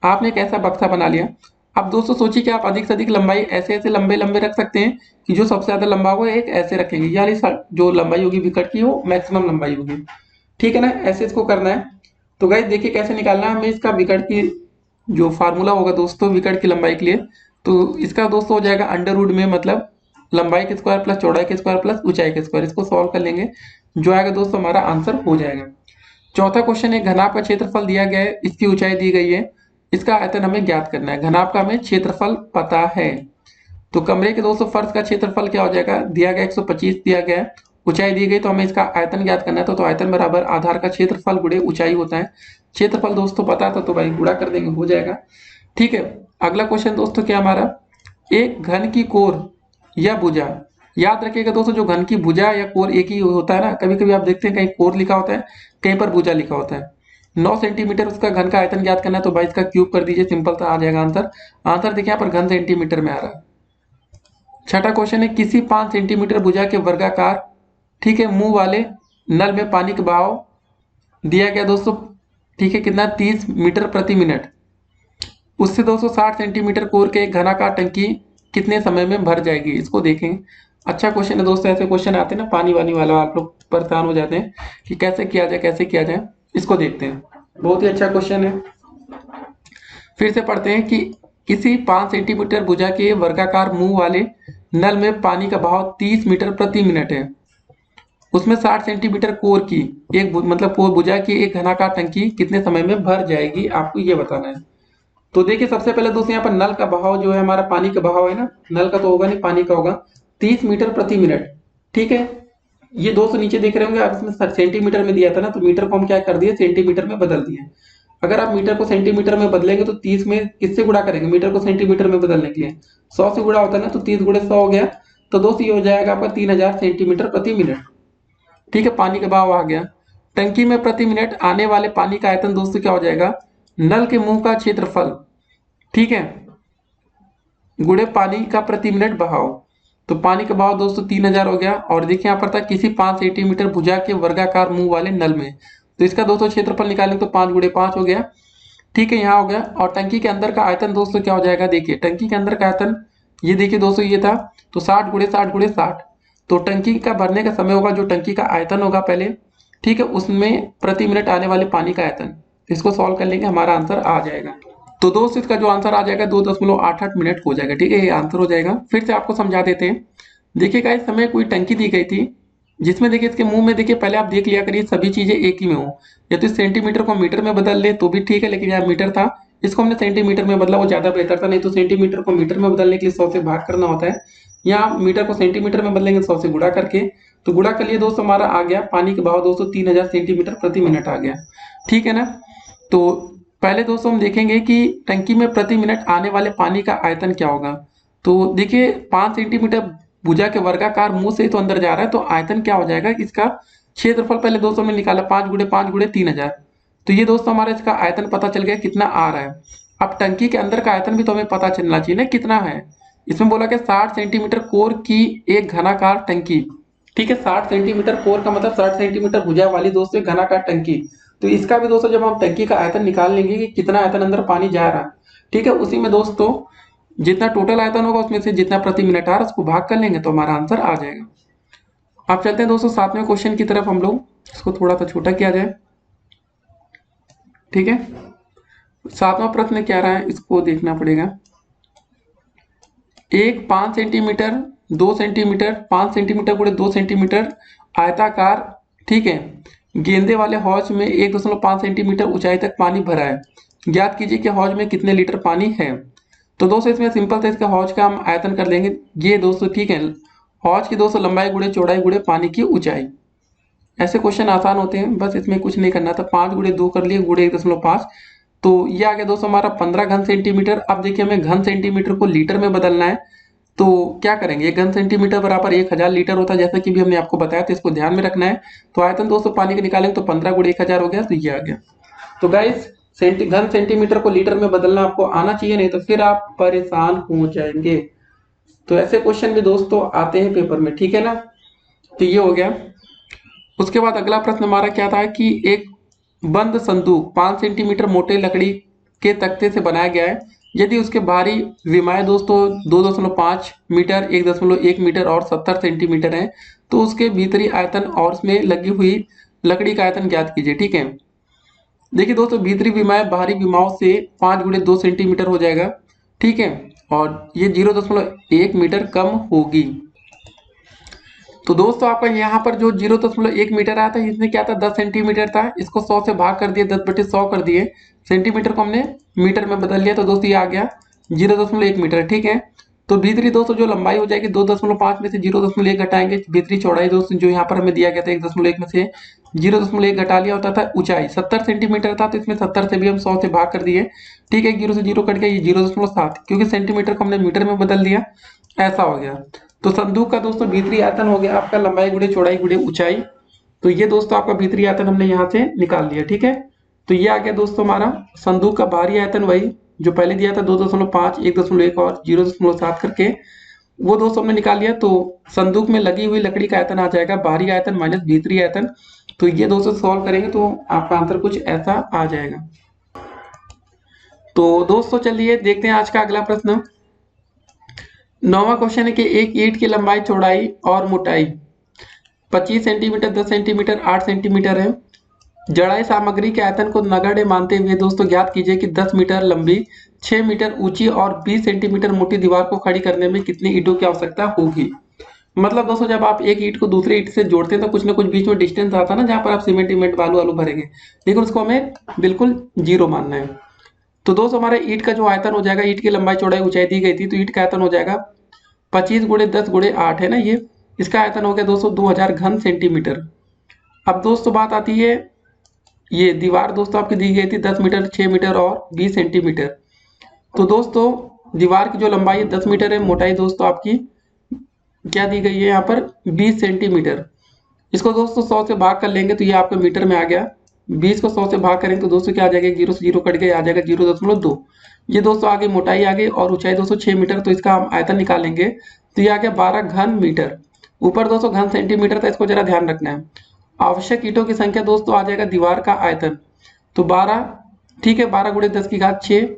आपने एक ऐसा बक्सा बना लिया। अब दोस्तों सोचिए कि आप अधिक से अधिक लंबाई ऐसे ऐसे लंबे लंबे रख सकते हैं कि जो सबसे ज्यादा लंबा होगा एक ऐसे रखेंगे, यानी जो लंबाई होगी विकट की वो मैक्सिमम लंबाई होगी, ठीक है ना। ऐसे इसको करना है। तो गाइस देखिए कैसे निकालना है हमें इसका विकट की जो फार्मूला होगा दोस्तों विकट की लंबाई के लिए, तो इसका दोस्तों हो जाएगा अंडर रूट में मतलब लंबाई के स्क्वायर प्लस चौड़ाई के स्क्वायर प्लस ऊंचाई के स्क्वायर, इसको सॉल्व कर लेंगे, जो आएगा दोस्तों हमारा आंसर हो जाएगा। चौथा क्वेश्चन है, घनाभ का क्षेत्रफल दिया गया है, इसकी ऊंचाई दी गई है, इसका आयतन हमें ज्ञात करना है। घनाभ का हमें क्षेत्रफल पता है, तो कमरे के दोस्तों फर्श का क्षेत्रफल क्या हो जाएगा, दिया गया 125 दिया गया है, ऊंचाई दी गई तो हमें इसका आयतन ज्ञात करना है। तो आयतन बराबर आधार का क्षेत्रफल गुणे ऊंचाई होता है। क्षेत्रफल दोस्तों पता था तो भाई गुणा कर देंगे, हो जाएगा। ठीक है, अगला क्वेश्चन दोस्तों क्या हमारा, एक घन की कोर या भुजा, याद रखिएगा दोस्तों जो घन की भुजा या कोर एक ही होता है ना, कभी कभी आप देखते हैं कहीं कोर लिखा होता है, कहीं पर भुजा लिखा होता है। 9 सेंटीमीटर उसका घन का आयतन ज्ञात करना है, तो भाई इसका क्यूब कर दीजिए, सिंपल सा आ जाएगा आंसर। आंसर देखिए यहाँ पर घन सेंटीमीटर में आ रहा है। छठा क्वेश्चन है, किसी 5 सेंटीमीटर भुजा के वर्गाकार, ठीक है, मुंह वाले नल में पानी का बहाव दिया गया दोस्तों, ठीक है, कितना 30 मीटर प्रति मिनट, उससे 260 सेंटीमीटर कोर के एक घनाकार टंकी कितने समय में भर जाएगी, इसको देखें। अच्छा क्वेश्चन है दोस्तों, ऐसे क्वेश्चन आते हैं ना पानी वानी वाला, आप लोग परेशान हो जाते हैं कि कैसे किया जाए कैसे किया जाए, इसको देखते हैं। बहुत ही अच्छा क्वेश्चन है, फिर से पढ़ते हैं कि किसी 5 सेंटीमीटर भुजा के वर्गाकार मुंह वाले नल में पानी का बहाव 30 मीटर प्रति मिनट है, उसमें 60 सेंटीमीटर कोर की एक मतलब कोर भुजा की एक घनाकार टंकी कितने समय में भर जाएगी, आपको ये बताना है। तो देखिए सबसे पहले दोस्तों यहाँ पर नल का बहाव जो है हमारा, पानी का बहाव है ना, नल का तो होगा नहीं पानी का होगा, 30 मीटर प्रति मिनट। ठीक है, ये दोस्तों नीचे देख रहे होंगे आप, इसमें सेंटीमीटर में दिया था ना, तो मीटर को हम क्या कर दिए, सेंटीमीटर में बदल दिए। अगर आप मीटर को सेंटीमीटर में बदलेंगे तो 30 में किससे गुणा करेंगे, मीटर को सेंटीमीटर में बदलने के लिए 100 से गुणा होता है ना, तो 30 गुणे 100 हो गया, तो दोस्तों ये हो जाएगा आपका 3000 सेंटीमीटर प्रति मिनट। ठीक है, पानी का बहाव आ गया। टंकी में प्रति मिनट आने वाले पानी का आयतन दोस्तों क्या हो जाएगा, नल के मुंह का क्षेत्रफल, ठीक है, गुणे पानी का प्रति मिनट बहाव। तो पानी का बहाव दोस्तों 3000 हो गया, और देखिए यहाँ पर था किसी 5 सेंटीमीटर भुजा के वर्गाकार मुंह वाले नल में, तो इसका दोस्तों क्षेत्रफल निकालेंगे तो 5 गुणे 5 हो गया। ठीक है, यहाँ हो गया। और टंकी के अंदर का आयतन दोस्तों क्या हो जाएगा, देखिए टंकी के अंदर का आयतन, ये देखिए दोस्तों ये था, तो 60 गुणे 60 गुणे 60, तो टंकी का भरने का समय होगा, जो टंकी का आयतन होगा पहले, ठीक है, उसमें प्रति मिनट आने वाले पानी का आयतन, इसको सॉल्व कर लेंगे, हमारा आंसर आ जाएगा। तो दोस्तों इसका जो आंसर आ जाएगा 2.88 मिनट हो जाएगा। ठीक है, ये आंसर हो जाएगा। फिर से आपको समझा देते हैं। देखिए गाइस, हमें कोई टंकी दी गई थी, जिसमें देखिए इसके मुंह में देखिए, पहले आप देख लिया करिए सभी चीजें एक ही में हो, या तो इस सेंटीमीटर को मीटर में बदल ले तो भी ठीक है, लेकिन यहाँ मीटर था, इसको हमने सेंटीमीटर में बदला, वो ज्यादा बेहतर था, नहीं तो सेंटीमीटर को मीटर में बदलने के लिए 100 से भाग करना होता है, यहाँ मीटर को सेंटीमीटर में बदलेंगे 100 से गुणा करके, तो गुणा कर लिए दोस्तों, हमारा आ गया पानी के बहाव दोस्तों 3000 सेंटीमीटर प्रति मिनट आ गया। ठीक है ना, तो पहले दोस्तों हम देखेंगे कि टंकी में प्रति मिनट आने वाले पानी का आयतन क्या होगा। तो देखिए 5 सेंटीमीटर भुजा के वर्गाकार मुंह से ही तो अंदर जा रहा है, तो आयतन क्या हो जाएगा, इसका क्षेत्रफल पहले दोस्तों में निकाला, 5 गुणे 5 गुणे 3000, तो ये दोस्तों हमारा इसका आयतन पता चल गया कितना आ रहा है। अब टंकी के अंदर का आयतन भी तो हमें पता चलना चाहिए ना कितना है, इसमें बोला कि 60 सेंटीमीटर कोर की एक घनाकार टंकी। ठीक है, 60 सेंटीमीटर कोर का मतलब 60 सेंटीमीटर भुजा वाली दोस्तों एक घनाकार टंकी, तो इसका भी दोस्तों जब हम टंकी का आयतन निकाल लेंगे कि कितना आयतन अंदर पानी जा रहा है, ठीक है, उसी में दोस्तों जितना टोटल आयतन होगा उसमें से जितना प्रति मिनट आ रहा है उसको भाग कर लेंगे तो हमारा आंसर आ जाएगा। अब चलते हैं दोस्तों 7वें क्वेश्चन की तरफ, हम लोग इसको थोड़ा सा छोटा किया जाए। ठीक है, 7वां प्रश्न क्या रहा है, इसको देखना पड़ेगा। एक 5 सेंटीमीटर 2 सेंटीमीटर 5 सेंटीमीटर गुणे 2 सेंटीमीटर आयताकार, ठीक है, गेंदे वाले हौज में 1.5 सेंटीमीटर ऊंचाई तक पानी भरा है, ज्ञात कीजिए कि हौज में कितने लीटर पानी है। तो दोस्तों इसमें सिंपल था, इसका हौज का हम आयतन कर लेंगे ये दोस्तों, ठीक है, हौज की दोस्तों लंबाई गुणे चौड़ाई गुणे पानी की ऊंचाई। ऐसे क्वेश्चन आसान होते हैं, बस इसमें कुछ नहीं करना था, 5 गुणे 2 कर लिए गुणे 1.5, तो ये आ गया दोस्तों हमारा 15 घन सेंटीमीटर। अब देखिए हमें घन सेंटीमीटर को लीटर में बदलना है, तो क्या करेंगे, घन सेंटीमीटर बराबर 1000 लीटर होता है, जैसा कि भी हमने आपको बताया, तो इसको ध्यान में रखना है। तो आयतन दोस्तों पानी के निकालेंगे तो 15 गुणे 1000 हो गया, तो ये आ गया। तो गाइस घन सेंटीमीटर को लीटर में बदलना आपको आना चाहिए, नहीं तो फिर आप परेशान हो जाएंगे। तो ऐसे क्वेश्चन भी दोस्तों आते हैं पेपर में, ठीक है ना, तो ये हो गया। उसके बाद अगला प्रश्न हमारा क्या था कि एक बंद संदूक 5 सेंटीमीटर मोटे लकड़ी के तख्ते से बनाया गया है, यदि उसके बाहरी विमाएँ दोस्तों 2.5 मीटर 1.1 मीटर और 70 सेंटीमीटर है, तो उसके भीतरी आयतन और उसमें लगी हुई लकड़ी का आयतन ज्ञात कीजिए। ठीक है, देखिए दोस्तों भीतरी विमाएँ बाहरी विमाओं से 5 गुणे 2 सेंटीमीटर हो जाएगा, ठीक है, और ये 0.1 मीटर कम होगी। तो दोस्तों आपका यहाँ पर जो 0.1 मीटर आया था, इसमें क्या था 10 सेंटीमीटर था, इसको 100 से भाग कर दिए, 10/100 कर दिए, सेंटीमीटर को हमने मीटर में बदल लिया, तो दोस्तों ये आ गया 0.1 मीटर। ठीक है, तो भीतरी दोस्तों जो लंबाई हो जाएगी 2.5 में से 0.1 घटाएंगे, भीतरी चौड़ाई दोस्तों जो यहाँ पर हमें दिया गया था 1.1 में से 0.1 घटा लिया, होता था ऊंचाई 70 सेंटीमीटर था, तो इसमें 70 से भी हम 100 से भाग कर दिए। ठीक है, 0 से 0 कट गया, ये 0.7, क्योंकि सेंटीमीटर को हमने मीटर में बदल दिया, ऐसा हो गया। तो संदूक का दोस्तों भीतरी आयतन हो गया आपका लंबाई गुणे चौड़ाई गुणे ऊंचाई। तो ये दोस्तों आपका भीतरी आयतन हमने यहाँ से निकाल लिया। ठीक है, तो ये आ गया दोस्तों हमारा संदूक का बाहरी आयतन, वही जो पहले दिया था 2.5, 1.1 और 0.7 करके, वो दोस्तों हमने निकाल लिया। तो संदूक में लगी हुई लकड़ी का आयतन आ जाएगा बाहरी आयतन माइनस भीतरी आयतन। तो ये दोस्तों सॉल्व करेंगे तो आपका आंसर कुछ ऐसा आ जाएगा। तो दोस्तों चलिए देखते हैं आज का अगला प्रश्न। 9वां क्वेश्चन है कि एक ईंट की लंबाई चौड़ाई और मोटाई 25 सेंटीमीटर, 10 सेंटीमीटर, 8 सेंटीमीटर है। जड़ाई सामग्री के आयतन को नगण्य मानते हुए दोस्तों ज्ञात कीजिए कि 10 मीटर लंबी, 6 मीटर ऊंची और 20 सेंटीमीटर मोटी दीवार को खड़ी करने में कितनी ईंटों की आवश्यकता होगी। मतलब दोस्तों जब आप एक ईंट को दूसरी ईंट से जोड़ते हैं तो कुछ ना कुछ बीच में डिस्टेंस आता है ना, जहाँ पर आप सीमेंट बालू आलू भरेंगे, लेकिन उसको हमें बिल्कुल 0 मानना है। तो दोस्तों हमारे ईंट का जो आयतन हो जाएगा, ईंट की लंबाई चौड़ाई ऊंचाई दी गई थी, तो ईंट का आयतन हो जाएगा 25 गुणे 10 गुणे 8 है ना, ये इसका आयतन हो गया दोस्तों 2000 घन सेंटीमीटर। अब दोस्तों बात आती है, ये दीवार दोस्तों आपकी दी गई थी 10 मीटर, 6 मीटर और 20 सेंटीमीटर। तो दोस्तों दीवार की जो लंबाई है 10 मीटर है, मोटाई दोस्तों आपकी क्या दी गई है यहाँ पर 20 सेंटीमीटर। इसको दोस्तों 100 से भाग कर लेंगे तो ये आपके मीटर में आ गया। 20 को 100 से भाग करेंगे तो दोस्तों क्या आ जाएगा, 0 से 0 कट गया, आ जाएगा 0.2। ये दोस्तों आगे मोटाई आ गई और ऊंचाई दोस्तों 6 मीटर, तो इसका हम आयतन निकालेंगे तो ये आ गया 12 घन मीटर। ऊपर दोस्तों घन सेंटीमीटर था, इसको जरा ध्यान रखना है। आवश्यक ईंटों की संख्या दोस्तों आ जाएगा दीवार का आयतन, तो 12, ठीक है, 12 गुणे 10 की घात 6,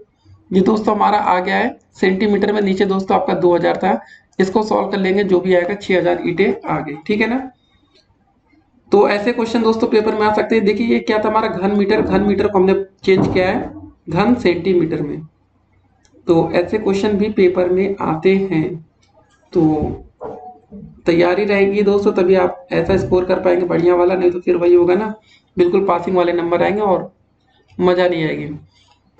ये दोस्तों हमारा आ गया है सेंटीमीटर में। नीचे दोस्तों आपका 2000 था, इसको सॉल्व कर लेंगे, जो भी आएगा 6000 ईंटें आ गई। ठीक है ना, तो ऐसे क्वेश्चन दोस्तों पेपर में आ सकते हैं। देखिए ये क्या था हमारा घन मीटर को हमने चेंज किया है घन सेंटीमीटर में, तो ऐसे क्वेश्चन भी पेपर में आते हैं। तो तैयारी रहेगी दोस्तों तभी आप ऐसा स्कोर कर पाएंगे बढ़िया वाला, नहीं तो फिर वही होगा ना, बिल्कुल पासिंग वाले नंबर आएंगे और मजा नहीं आएगी।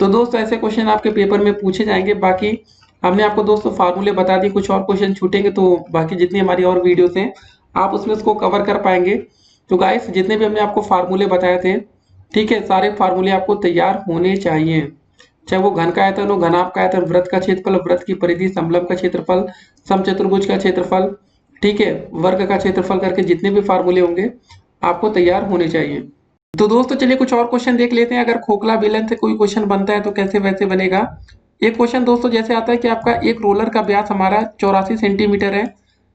तो दोस्तों ऐसे क्वेश्चन आपके पेपर में पूछे जाएंगे। बाकी हमने आपको दोस्तों फार्मूले बता दिए, कुछ और क्वेश्चन छूटेंगे तो बाकी जितनी हमारी और वीडियोस हैं आप उसमें उसको कवर कर पाएंगे। तो गाइस जितने भी हमने आपको फार्मूले बताए थे, ठीक है, सारे फार्मूले आपको तैयार होने चाहिए, चाहे वो घन का आयतन हो, घनाभ का आयतन, वृत्त का क्षेत्रफल, वृत्त की परिधि, समलंब का क्षेत्रफल, समचतुर्भुज का क्षेत्रफल, ठीक है, वर्ग का क्षेत्रफल करके जितने भी फार्मूले होंगे आपको तैयार होने चाहिए। तो दोस्तों चलिए कुछ और क्वेश्चन देख लेते हैं। अगर खोखला बेलन से कोई क्वेश्चन बनता है तो कैसे वैसे बनेगा। एक क्वेश्चन दोस्तों जैसे आता है कि आपका एक रोलर का व्यास हमारा 84 सेंटीमीटर है,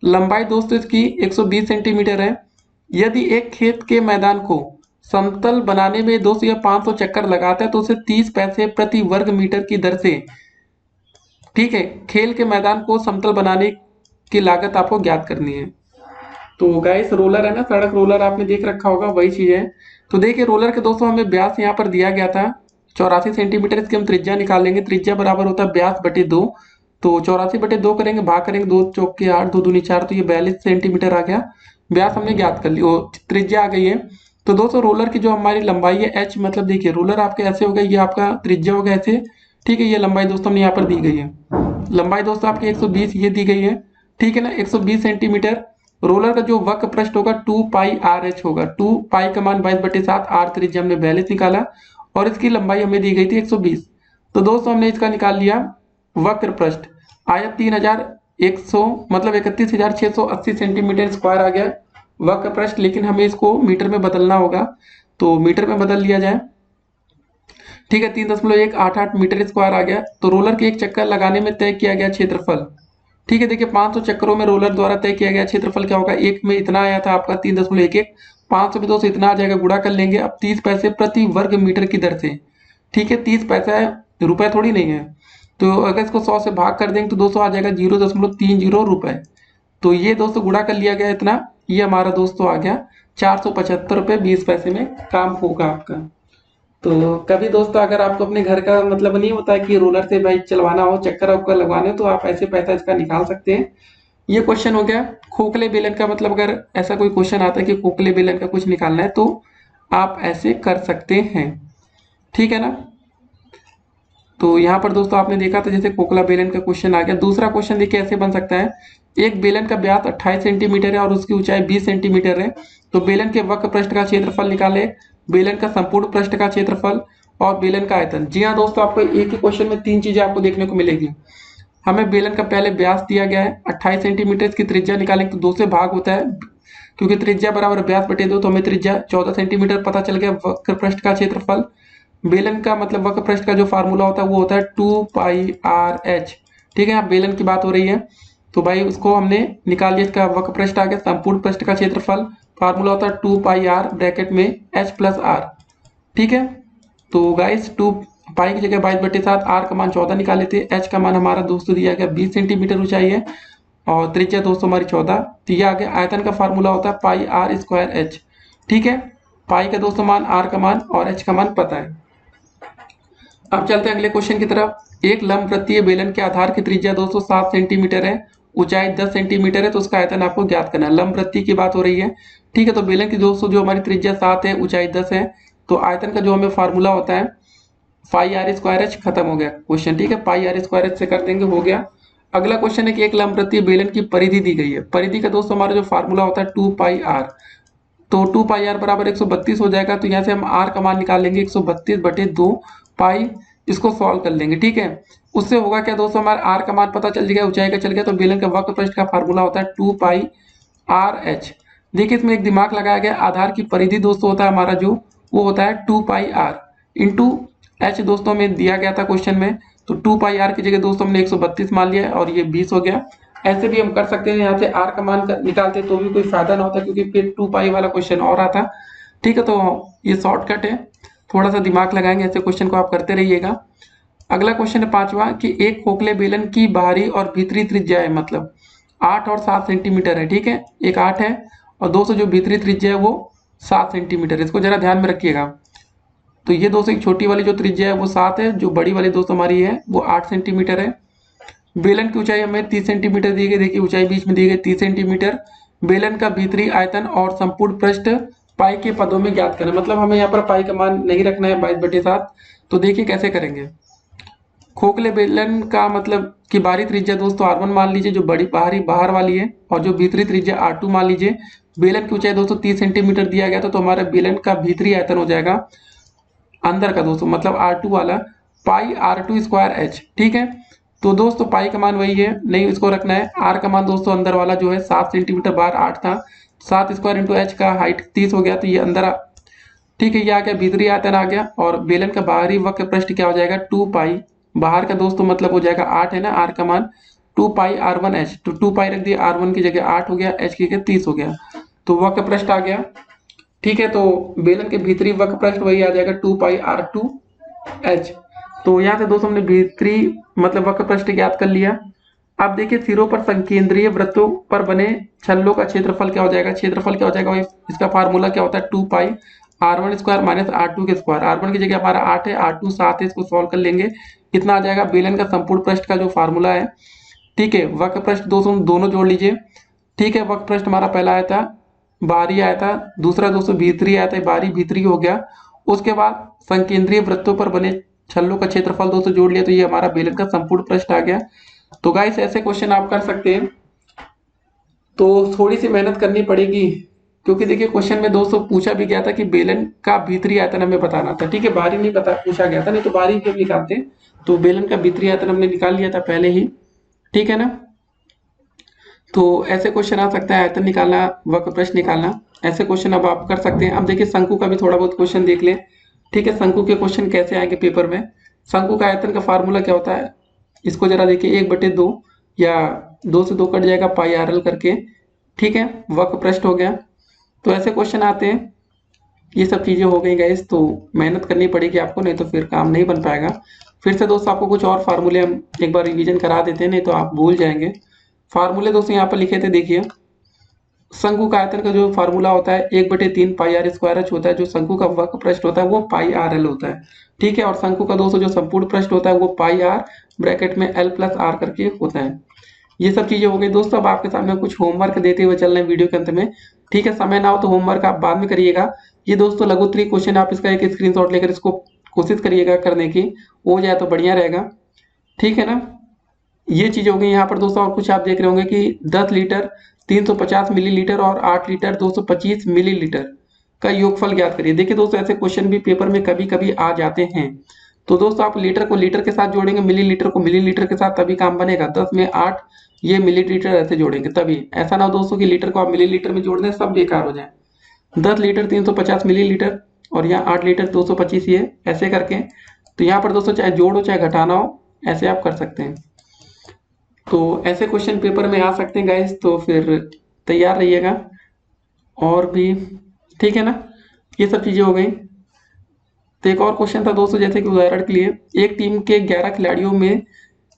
लंबाई दोस्तों इसकी 120 सेंटीमीटर है। यदि एक खेत के मैदान को समतल बनाने में 200 या 500 चक्कर लगाता है तो उसे 30 पैसे प्रति वर्ग मीटर की दर से, ठीक है, खेल के मैदान को समतल बनाने की लागत आपको ज्ञात करनी है। तो गाइस रोलर है ना, सड़क रोलर आपने देख रखा होगा, वही चीज है। तो देखिए रोलर के दोस्तों हमें व्यास यहाँ पर दिया गया था 84 सेंटीमीटर, इसकी हम त्रिज्या निकाल लेंगे। त्रिज्या बराबर होता है व्यास बटे 2, तो 84/2 करेंगे, भाग करेंगे 2 चौक के 8, 2 दूनी 4, तो ये 42 सेंटीमीटर आ गया। व्यास हमने ज्ञात कर लिया, त्रिज्या आ गई है। तो दोस्तों रोलर की जो हमारी लंबाई है h, मतलब देखिए रोलर आपके ऐसे हो गया, ये आपका त्रिज्या हो गया ऐसे, ठीक है, ये लंबाई दोस्तों हमने यहाँ पर दी गई है। लंबाई दोस्तों आपकी 120 ये दी गई है, ठीक है ना, 120 सेंटीमीटर। रोलर का जो वक्र पृष्ठ होगा 2 पाई आर एच होगा, 2 पाई का मान 22/7, आर त्रिज्या हमने 42 निकाला और इसकी लंबाई हमें दी गई थी 120। तो दोस्तों हमने इसका निकाल लिया वक्र पृष्ठ, आयत 3100 मतलब 31680 सेंटीमीटर स्क्वायर आ गया वक्र पृष्ठ। लेकिन हमें इसको मीटर में बदलना होगा, तो मीटर में बदल लिया जाए, ठीक है, 3.188 मीटर स्क्वायर आ गया। तो रोलर के एक चक्कर लगाने में तय किया गया क्षेत्रफल, ठीक है, देखिए 500 चक्करों में रोलर द्वारा तय किया गया क्षेत्रफल क्या होगा, एक में इतना आया था आपका 3.11, 500 में 2 से इतना आ जाएगा, गुणा कर लेंगे अब 30 पैसे प्रति वर्ग मीटर की दर से, ठीक है, 30 पैसा है, रुपए थोड़ी नहीं है। तो अगर इसको 100 से भाग कर देंगे तो 200 आ जाएगा 0.30 रुपए। तो ये दोस्तों गुणा कर लिया गया इतना, ये हमारा दोस्तों आ गया 475 रुपये 20 पैसे में काम होगा आपका। तो कभी दोस्तों अगर आपको अपने घर का मतलब नहीं होता है कि रोलर से भाई चलवाना हो, चक्कर आपका लगवाने हो, तो आप ऐसे पैसा इसका निकाल सकते हैं। ये क्वेश्चन हो गया खोखले बेलन का। मतलब अगर ऐसा कोई क्वेश्चन आता है कि खोखले बेलन का कुछ निकालना है तो आप ऐसे कर सकते हैं, ठीक है ना। तो यहाँ पर दोस्तों आपने देखा था जैसे खोखला बेलन का क्वेश्चन आ गया। दूसरा क्वेश्चन देखिए ऐसे बन सकता है, एक बेलन का व्यास 28 सेंटीमीटर है और उसकी ऊंचाई 20 सेंटीमीटर है, तो बेलन के वक्र पृष्ठ का क्षेत्रफल निकाले, बेलन का संपूर्ण पृष्ठ का क्षेत्रफल और बेलन का आयतन। जी हाँ दोस्तों, आपको एक ही क्वेश्चन में तीन चीजें आपको देखने को मिलेगी। हमें बेलन का पहले व्यास दिया गया है 28 सेंटीमीटर, इसकी त्रिज्या निकालेंगे तो 2 से भाग होता है, क्योंकि त्रिज्या बराबर व्यास बटे 2, तो हमें त्रिज्या 14 सेंटीमीटर पता चल गया। वक्र पृष्ठ का क्षेत्रफल, बेलन का मतलब वक्र पृष्ठ का जो फार्मूला होता है वो होता है 2πr/h, ठीक है। यहाँ बेलन की बात हो रही है तो भाई उसको हमने निकाल लिया, इसका वक्र पृष्ठ आ गया। संपूर्ण पृष्ठ का क्षेत्रफल फार्मूला होता है 2πr ब्रैकेट में h+r, ठीक है। तो गाइस 2 पाई की जगह 22/7, r का मान 14 निकाल लेते हैं। h का मान हमारा दोस्तों दिया गया 20 सेंटीमीटर ऊंचाई है और त्रिज्या दोस्तों हमारी 14, तो ये आ गया। आयतन का फार्मूला होता है πr²h, ठीक है। पाई का दोस्तों मान, r का मान और h का मान पता है। अब चलते हैं अगले क्वेश्चन की तरफ। एक लंबवृत्तीय बेलन के आधार की त्रिज्या दोस्तों 7 सेंटीमीटर है, ऊंचाई 10 सेंटीमीटर है, तो उसका आयतन आपको ज्ञात करना है। लंबवृत्तीय की बात हो रही है, ठीक है। तो बेलन की दोस्तों जो हमारी त्रिज्या 7 है, ऊंचाई 10 है, तो आयतन का जो हमें फार्मूला होता है πr²h, खत्म हो गया क्वेश्चन, ठीक है। πr² से कर देंगे, हो गया। अगला क्वेश्चन है कि एक लंबवृत्तीय बेलन की परिधि दी गई है। परिधि का दोस्तों हमारा जो फार्मूला होता है 2πr, तो 2πr बराबर 132 हो जाएगा। तो यहाँ से हम r का मान निकाल लेंगे 132/2 पाई, इसको सॉल्व कर लेंगे, ठीक है। उससे होगा क्या दोस्तों, हमारा r का मान पता चल जाएगा, ऊंचाई का चल गया, तो बेलन का वक्र पृष्ठ का फार्मूला होता है 2πrh। देखिए इसमें एक दिमाग लगाया गया, आधार की परिधि दोस्तों होता है हमारा जो, वो होता है 2πr इंटू h दोस्तों में दिया गया था क्वेश्चन में, तो 2πr की जगह दोस्तों हमने 132 मान लिया और ये 20 हो गया। ऐसे भी हम कर सकते हैं, यहाँ से r का मान निकालते तो भी कोई फायदा ना होता, क्योंकि फिर 2π वाला क्वेश्चन और आता, ठीक है। तो ये शॉर्टकट है, थोड़ा सा दिमाग लगाएंगे, ऐसे क्वेश्चन को आप करते रहिएगा। अगला क्वेश्चन है पांचवा कि एक खोखले बेलन की बाहरी और भीतरी त्रिज्या है, मतलब 8 और 7 सेंटीमीटर है, ठीक है। एक 8 है और दोस्तों जो भीतरी त्रिज्या है वो 7 सेंटीमीटर है, इसको जरा ध्यान में रखिएगा। तो ये दोस्तों एक छोटी वाली जो त्रिज्या है वो 7 है, जो बड़ी वाली दोस्तों हमारी है वो 8 सेंटीमीटर है। बेलन की ऊंचाई हमें 30 सेंटीमीटर दी गई, देखिए ऊंचाई बीच में दी गई 30 सेंटीमीटर। बेलन का भीतरी आयतन और संपूर्ण पृष्ठ पाई के पदों में ज्ञात करना, मतलब हमें यहाँ पर पाई का मान नहीं रखना है 22/7। तो देखिए कैसे करेंगे। खोखले बेलन का मतलब कि बाहरी त्रिज्या दोस्तों r1 मान लीजिए, जो बड़ी बाहर वाली है, और जो भीतरी त्रिज्या r2 मान लीजिए। बेलन की ऊंचाई दोस्तों 30 सेंटीमीटर दिया गया, तो हमारा बेलन का भीतरी आयतन हो जाएगा अंदर का दोस्तों, मतलब r2 वाला πr²h, ठीक है। तो दोस्तों पाई का मान वही है, नहीं इसको रखना है। r का मान दोस्तों अंदर वाला जो है 7 सेंटीमीटर, बाहर 8 था, 7 स्क्वायर इंटू h का हाइट 30 हो गया, तो ये अंदर ठीक है, ये आ गया, भीतरी आयतन आ गया। और बेलन का बाहरी वक्र पृष्ठ क्या हो जाएगा 2π, बाहर का दोस्तों मतलब हो जाएगा 8 है ना, r का मान 2πr1h, तो 2π रख दिया, r1 की जगह 8 हो गया, h की जगह 30 हो गया, तो वक्र पृष्ठ आ गया, ठीक है। तो बेलन के भीतरी वक्र पृष्ठ वही आ जाएगा 2πr2h। तो यहाँ से दोस्तों हमने भीतरी मतलब वक्र पृष्ठ ज्ञात कर लिया। अब देखिए सिरों पर संकेंद्रीय वृत्तों पर बने छल्लों का क्षेत्रफल क्या हो जाएगा। क्षेत्रफल क्या हो जाएगा भाई, इसका फार्मूला क्या होता है 2πr1² माइनस r2²। r1 की जगह हमारा 8 है, r2 7 है, इसको सॉल्व कर लेंगे, कितना आ जाएगा। बेलन का संपूर्ण पृष्ठ का जो फार्मूला है, ठीक है। वक्र पृष्ठ दोनों जोड़ लीजिए, ठीक है। वक्र पृष्ठ हमारा पहला आया था, बाहरी आया था, दूसरा दोस्तों भीतरी आया था, बाहरी भीतरी हो गया। उसके बाद संकेंद्रीय वृत्तों पर बने छल्लों का क्षेत्रफल दोस्तों जोड़ लिया, तो ये हमारा बेलन का संपूर्ण पृष्ठ आ गया। तो गाइस ऐसे क्वेश्चन आप कर सकते हैं, तो थोड़ी सी मेहनत करनी पड़ेगी, क्योंकि देखिए क्वेश्चन में दोस्तों पूछा भी गया था कि बेलन का भीतरी आयतन हमें बताना था, ठीक है। बाहरी नहीं पूछा गया था, नहीं तो बाहरी जब निकालते हैं तो बेलन का भीतरी आयतन हमने निकाल लिया था पहले ही, ठीक है ना। तो ऐसे क्वेश्चन आ सकता है, आयतन निकालना, वक्र पृष्ठ निकालना, ऐसे क्वेश्चन अब आप कर सकते हैं। अब देखिए शंकु का भी थोड़ा बहुत क्वेश्चन देख लें, ठीक है। शंकु के क्वेश्चन कैसे आएंगे पेपर में। शंकु का आयतन का फार्मूला क्या होता है, इसको जरा देखिए, 1/2 या 2 से 2 कट जाएगा πrl करके, ठीक है। वक्र पृष्ठ हो गया। तो ऐसे क्वेश्चन आते हैं, ये सब चीजें हो गई गाइस, तो मेहनत करनी पड़ेगी आपको, नहीं तो फिर काम नहीं बन पाएगा। फिर से दोस्तों आपको कुछ और फार्मूले हम एक बार रिवीजन करा देते हैं, नहीं तो आप भूल जाएंगे। फार्मूले दोस्तों यहाँ पर लिखे थे, देखिए शंकु का आयतन का जो फार्मूला होता है 1/3 πr²h होता है, जो शंकु का वक्र पृष्ठ होता है वो πrl होता है, ठीक है। और शंकु का दोस्तों जो संपूर्ण पृष्ठ होता है वो πr ब्रैकेट में l+r करके होता है। ये सब चीजें हो गई दोस्तों। अब आपके सामने कुछ होमवर्क देते हुए चल रहे हैं वीडियो के अंत में, ठीक है। समय ना हो तो होमवर्क आप बाद में करिएगा। ये दोस्तों लघु उत्तरीय क्वेश्चन, आप इसका एक स्क्रीनशॉट लेकर इसको कोशिश करिएगा करने की, हो जाए तो बढ़िया रहेगा, ठीक है ना। ये चीज हो गई। यहाँ पर दोस्तों और कुछ आप देख रहे होंगे कि 10 लीटर 350 मिलीलीटर और 8 लीटर 225 मिलीलीटर का योगफल ज्ञात करिए। देखिए दोस्तों, ऐसे क्वेश्चन भी पेपर में कभी कभी आ जाते हैं। तो दोस्तों आप लीटर को लीटर के साथ जोड़ेंगे, मिलीलीटर को मिलीलीटर के साथ, तभी काम बनेगा। 10 में 8 ये मिलीलीटर ऐसे जोड़ेंगे तभी। ऐसा ना हो दोस्तों कि लीटर को आप मिलीलीटर में जोड़ दें, सब बेकार हो जाए। 10 लीटर 350 मिलीलीटर और यहाँ 8 लीटर 225, ये ऐसे करके। तो यहाँ पर दोस्तों चाहे जोड़ हो चाहे घटाना हो, ऐसे आप कर सकते हैं। तो ऐसे क्वेश्चन पेपर में आ सकते हैं गाइस, तो फिर तैयार रहिएगा। और भी ठीक है ना, ये सब चीजें हो गई। तो एक और क्वेश्चन था दोस्तों, जैसे कि उदाहरण के लिए, एक टीम के 11 खिलाड़ियों में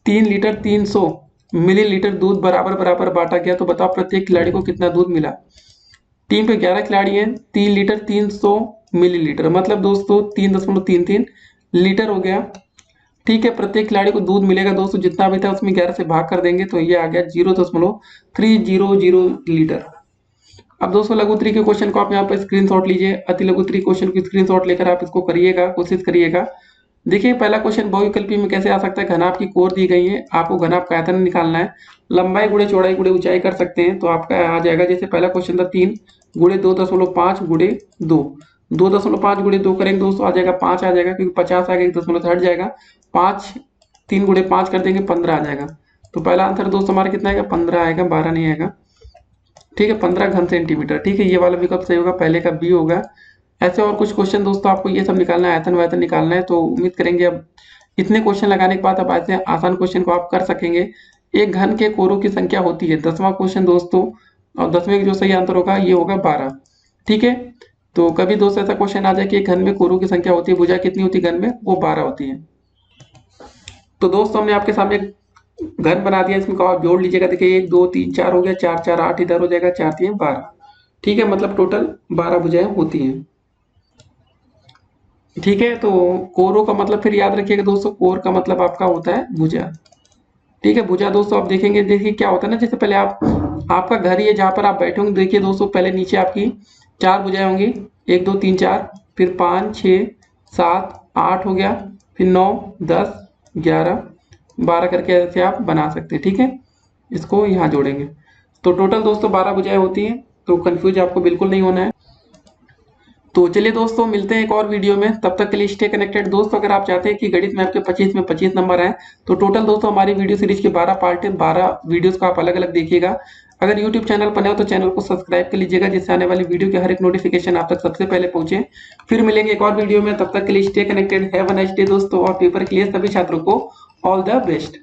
3 लीटर 300 मिलीलीटर दूध बराबर बराबर बांटा गया, तो बताओ प्रत्येक खिलाड़ी को कितना दूध मिला। टीम पे 11 खिलाड़ी हैं, 3 लीटर 300 मिलीलीटर, मतलब दोस्तों 3.33 लीटर हो गया, ठीक है। प्रत्येक खिलाड़ी को दूध मिलेगा दोस्तों, जितना भी था उसमें 11 से भाग कर देंगे तो ये आ गया 0.300 लीटर। अब दोस्तों लघु उत्तरीय के क्वेश्चन को आप यहाँ पर स्क्रीनशॉट लीजिए, अति लघु उत्तरीय क्वेश्चन की स्क्रीनशॉट लेकर आप इसको करिएगा, कोशिश करिएगा। देखिए पहला क्वेश्चन बहुविकल्पी में कैसे आ सकता है। घनाभ की कोर दी गई है, आपको घनाभ का आयतन निकालना है, लंबाई गुणे चौड़ाई गुणे ऊंचाई कर सकते हैं, तो आपका आ जाएगा। जैसे पहला क्वेश्चन था 3 गुणे 2.5 गुणे 2, 2.5 गुणे 2 करेंगे दोस्तों, आ जाएगा 5 आ जाएगा, क्योंकि 50 आ गया 1 दशमलव से हट जाएगा। 5 3 गुणे 5 कर देंगे 15 आ जाएगा। तो पहला आंसर दोस्तों हमारा कितना आएगा, 15 आएगा, 12 नहीं आएगा, ठीक है। 15 घन सेंटीमीटर, ठीक है। ये वाला विकल्प सही होगा, पहले का बी होगा। ऐसे और कुछ क्वेश्चन दोस्तों आपको ये सब निकालना है, आयतन वायतन निकालना है। तो उम्मीद करेंगे अब इतने क्वेश्चन लगाने के बाद अब ऐसे आसान क्वेश्चन को आप कर सकेंगे। एक घन के कोरों की संख्या होती है, 10वां क्वेश्चन दोस्तों, और 10वें का जो सही आंसर होगा ये होगा 12, ठीक है। तो कभी दोस्तों ऐसा क्वेश्चन आ जाए कि एक घन में कोरों की संख्या होती है, भुजा कितनी होती है घन में, वो 12 होती है। तो दोस्तों हमने आपके सामने घन बना दिया, इसमें आप जोड़ लीजिएगा। देखिए 1 2 3 4 हो गया, 4 4 8 इधर हो जाएगा, 4 3 12, ठीक है। मतलब टोटल 12 भुजाएं होती हैं, ठीक है। तो कोरों का मतलब फिर याद रखिएगा दोस्तों, कोर का मतलब आपका होता है भुजा, ठीक है। भुजा दोस्तों आप देखेंगे, देखिए क्या होता है ना, जैसे पहले आपका घर ही है जहां पर आप बैठे होंगे, देखिए दोस्तों पहले नीचे आपकी 4 भुजाएं होंगी, 1 2 3 4, फिर 5 6 7 8 हो गया, फिर 9 10 11 12 करके ऐसे आप बना सकते हैं, ठीक है। इसको यहाँ जोड़ेंगे तो टोटल दोस्तों 12 भुजाएं होती हैं। तो कंफ्यूज आपको बिल्कुल नहीं होना है। तो चलिए दोस्तों मिलते हैं एक और वीडियो में, तब तक के लिए स्टे कनेक्टेड दोस्तों। अगर आप चाहते हैं कि गणित में आपके 25 में 25 नंबर आए, तो टोटल दोस्तों हमारी वीडियो सीरीज के 12 पार्ट है, 12 वीडियोस को आप अलग अलग देखिएगा। अगर यूट्यूब चैनल पर नए हो तो चैनल को सब्सक्राइब कर लीजिएगा, जिससे आने वाली वीडियो की हर एक नोटिफिकेशन आप तक सबसे पहले पहुंचे। फिर मिलेंगे एक और वीडियो में, तब तक के लिए stay connected, have a nice day दोस्तों। और पेपर के लिए सभी छात्रों को ऑल द बेस्ट।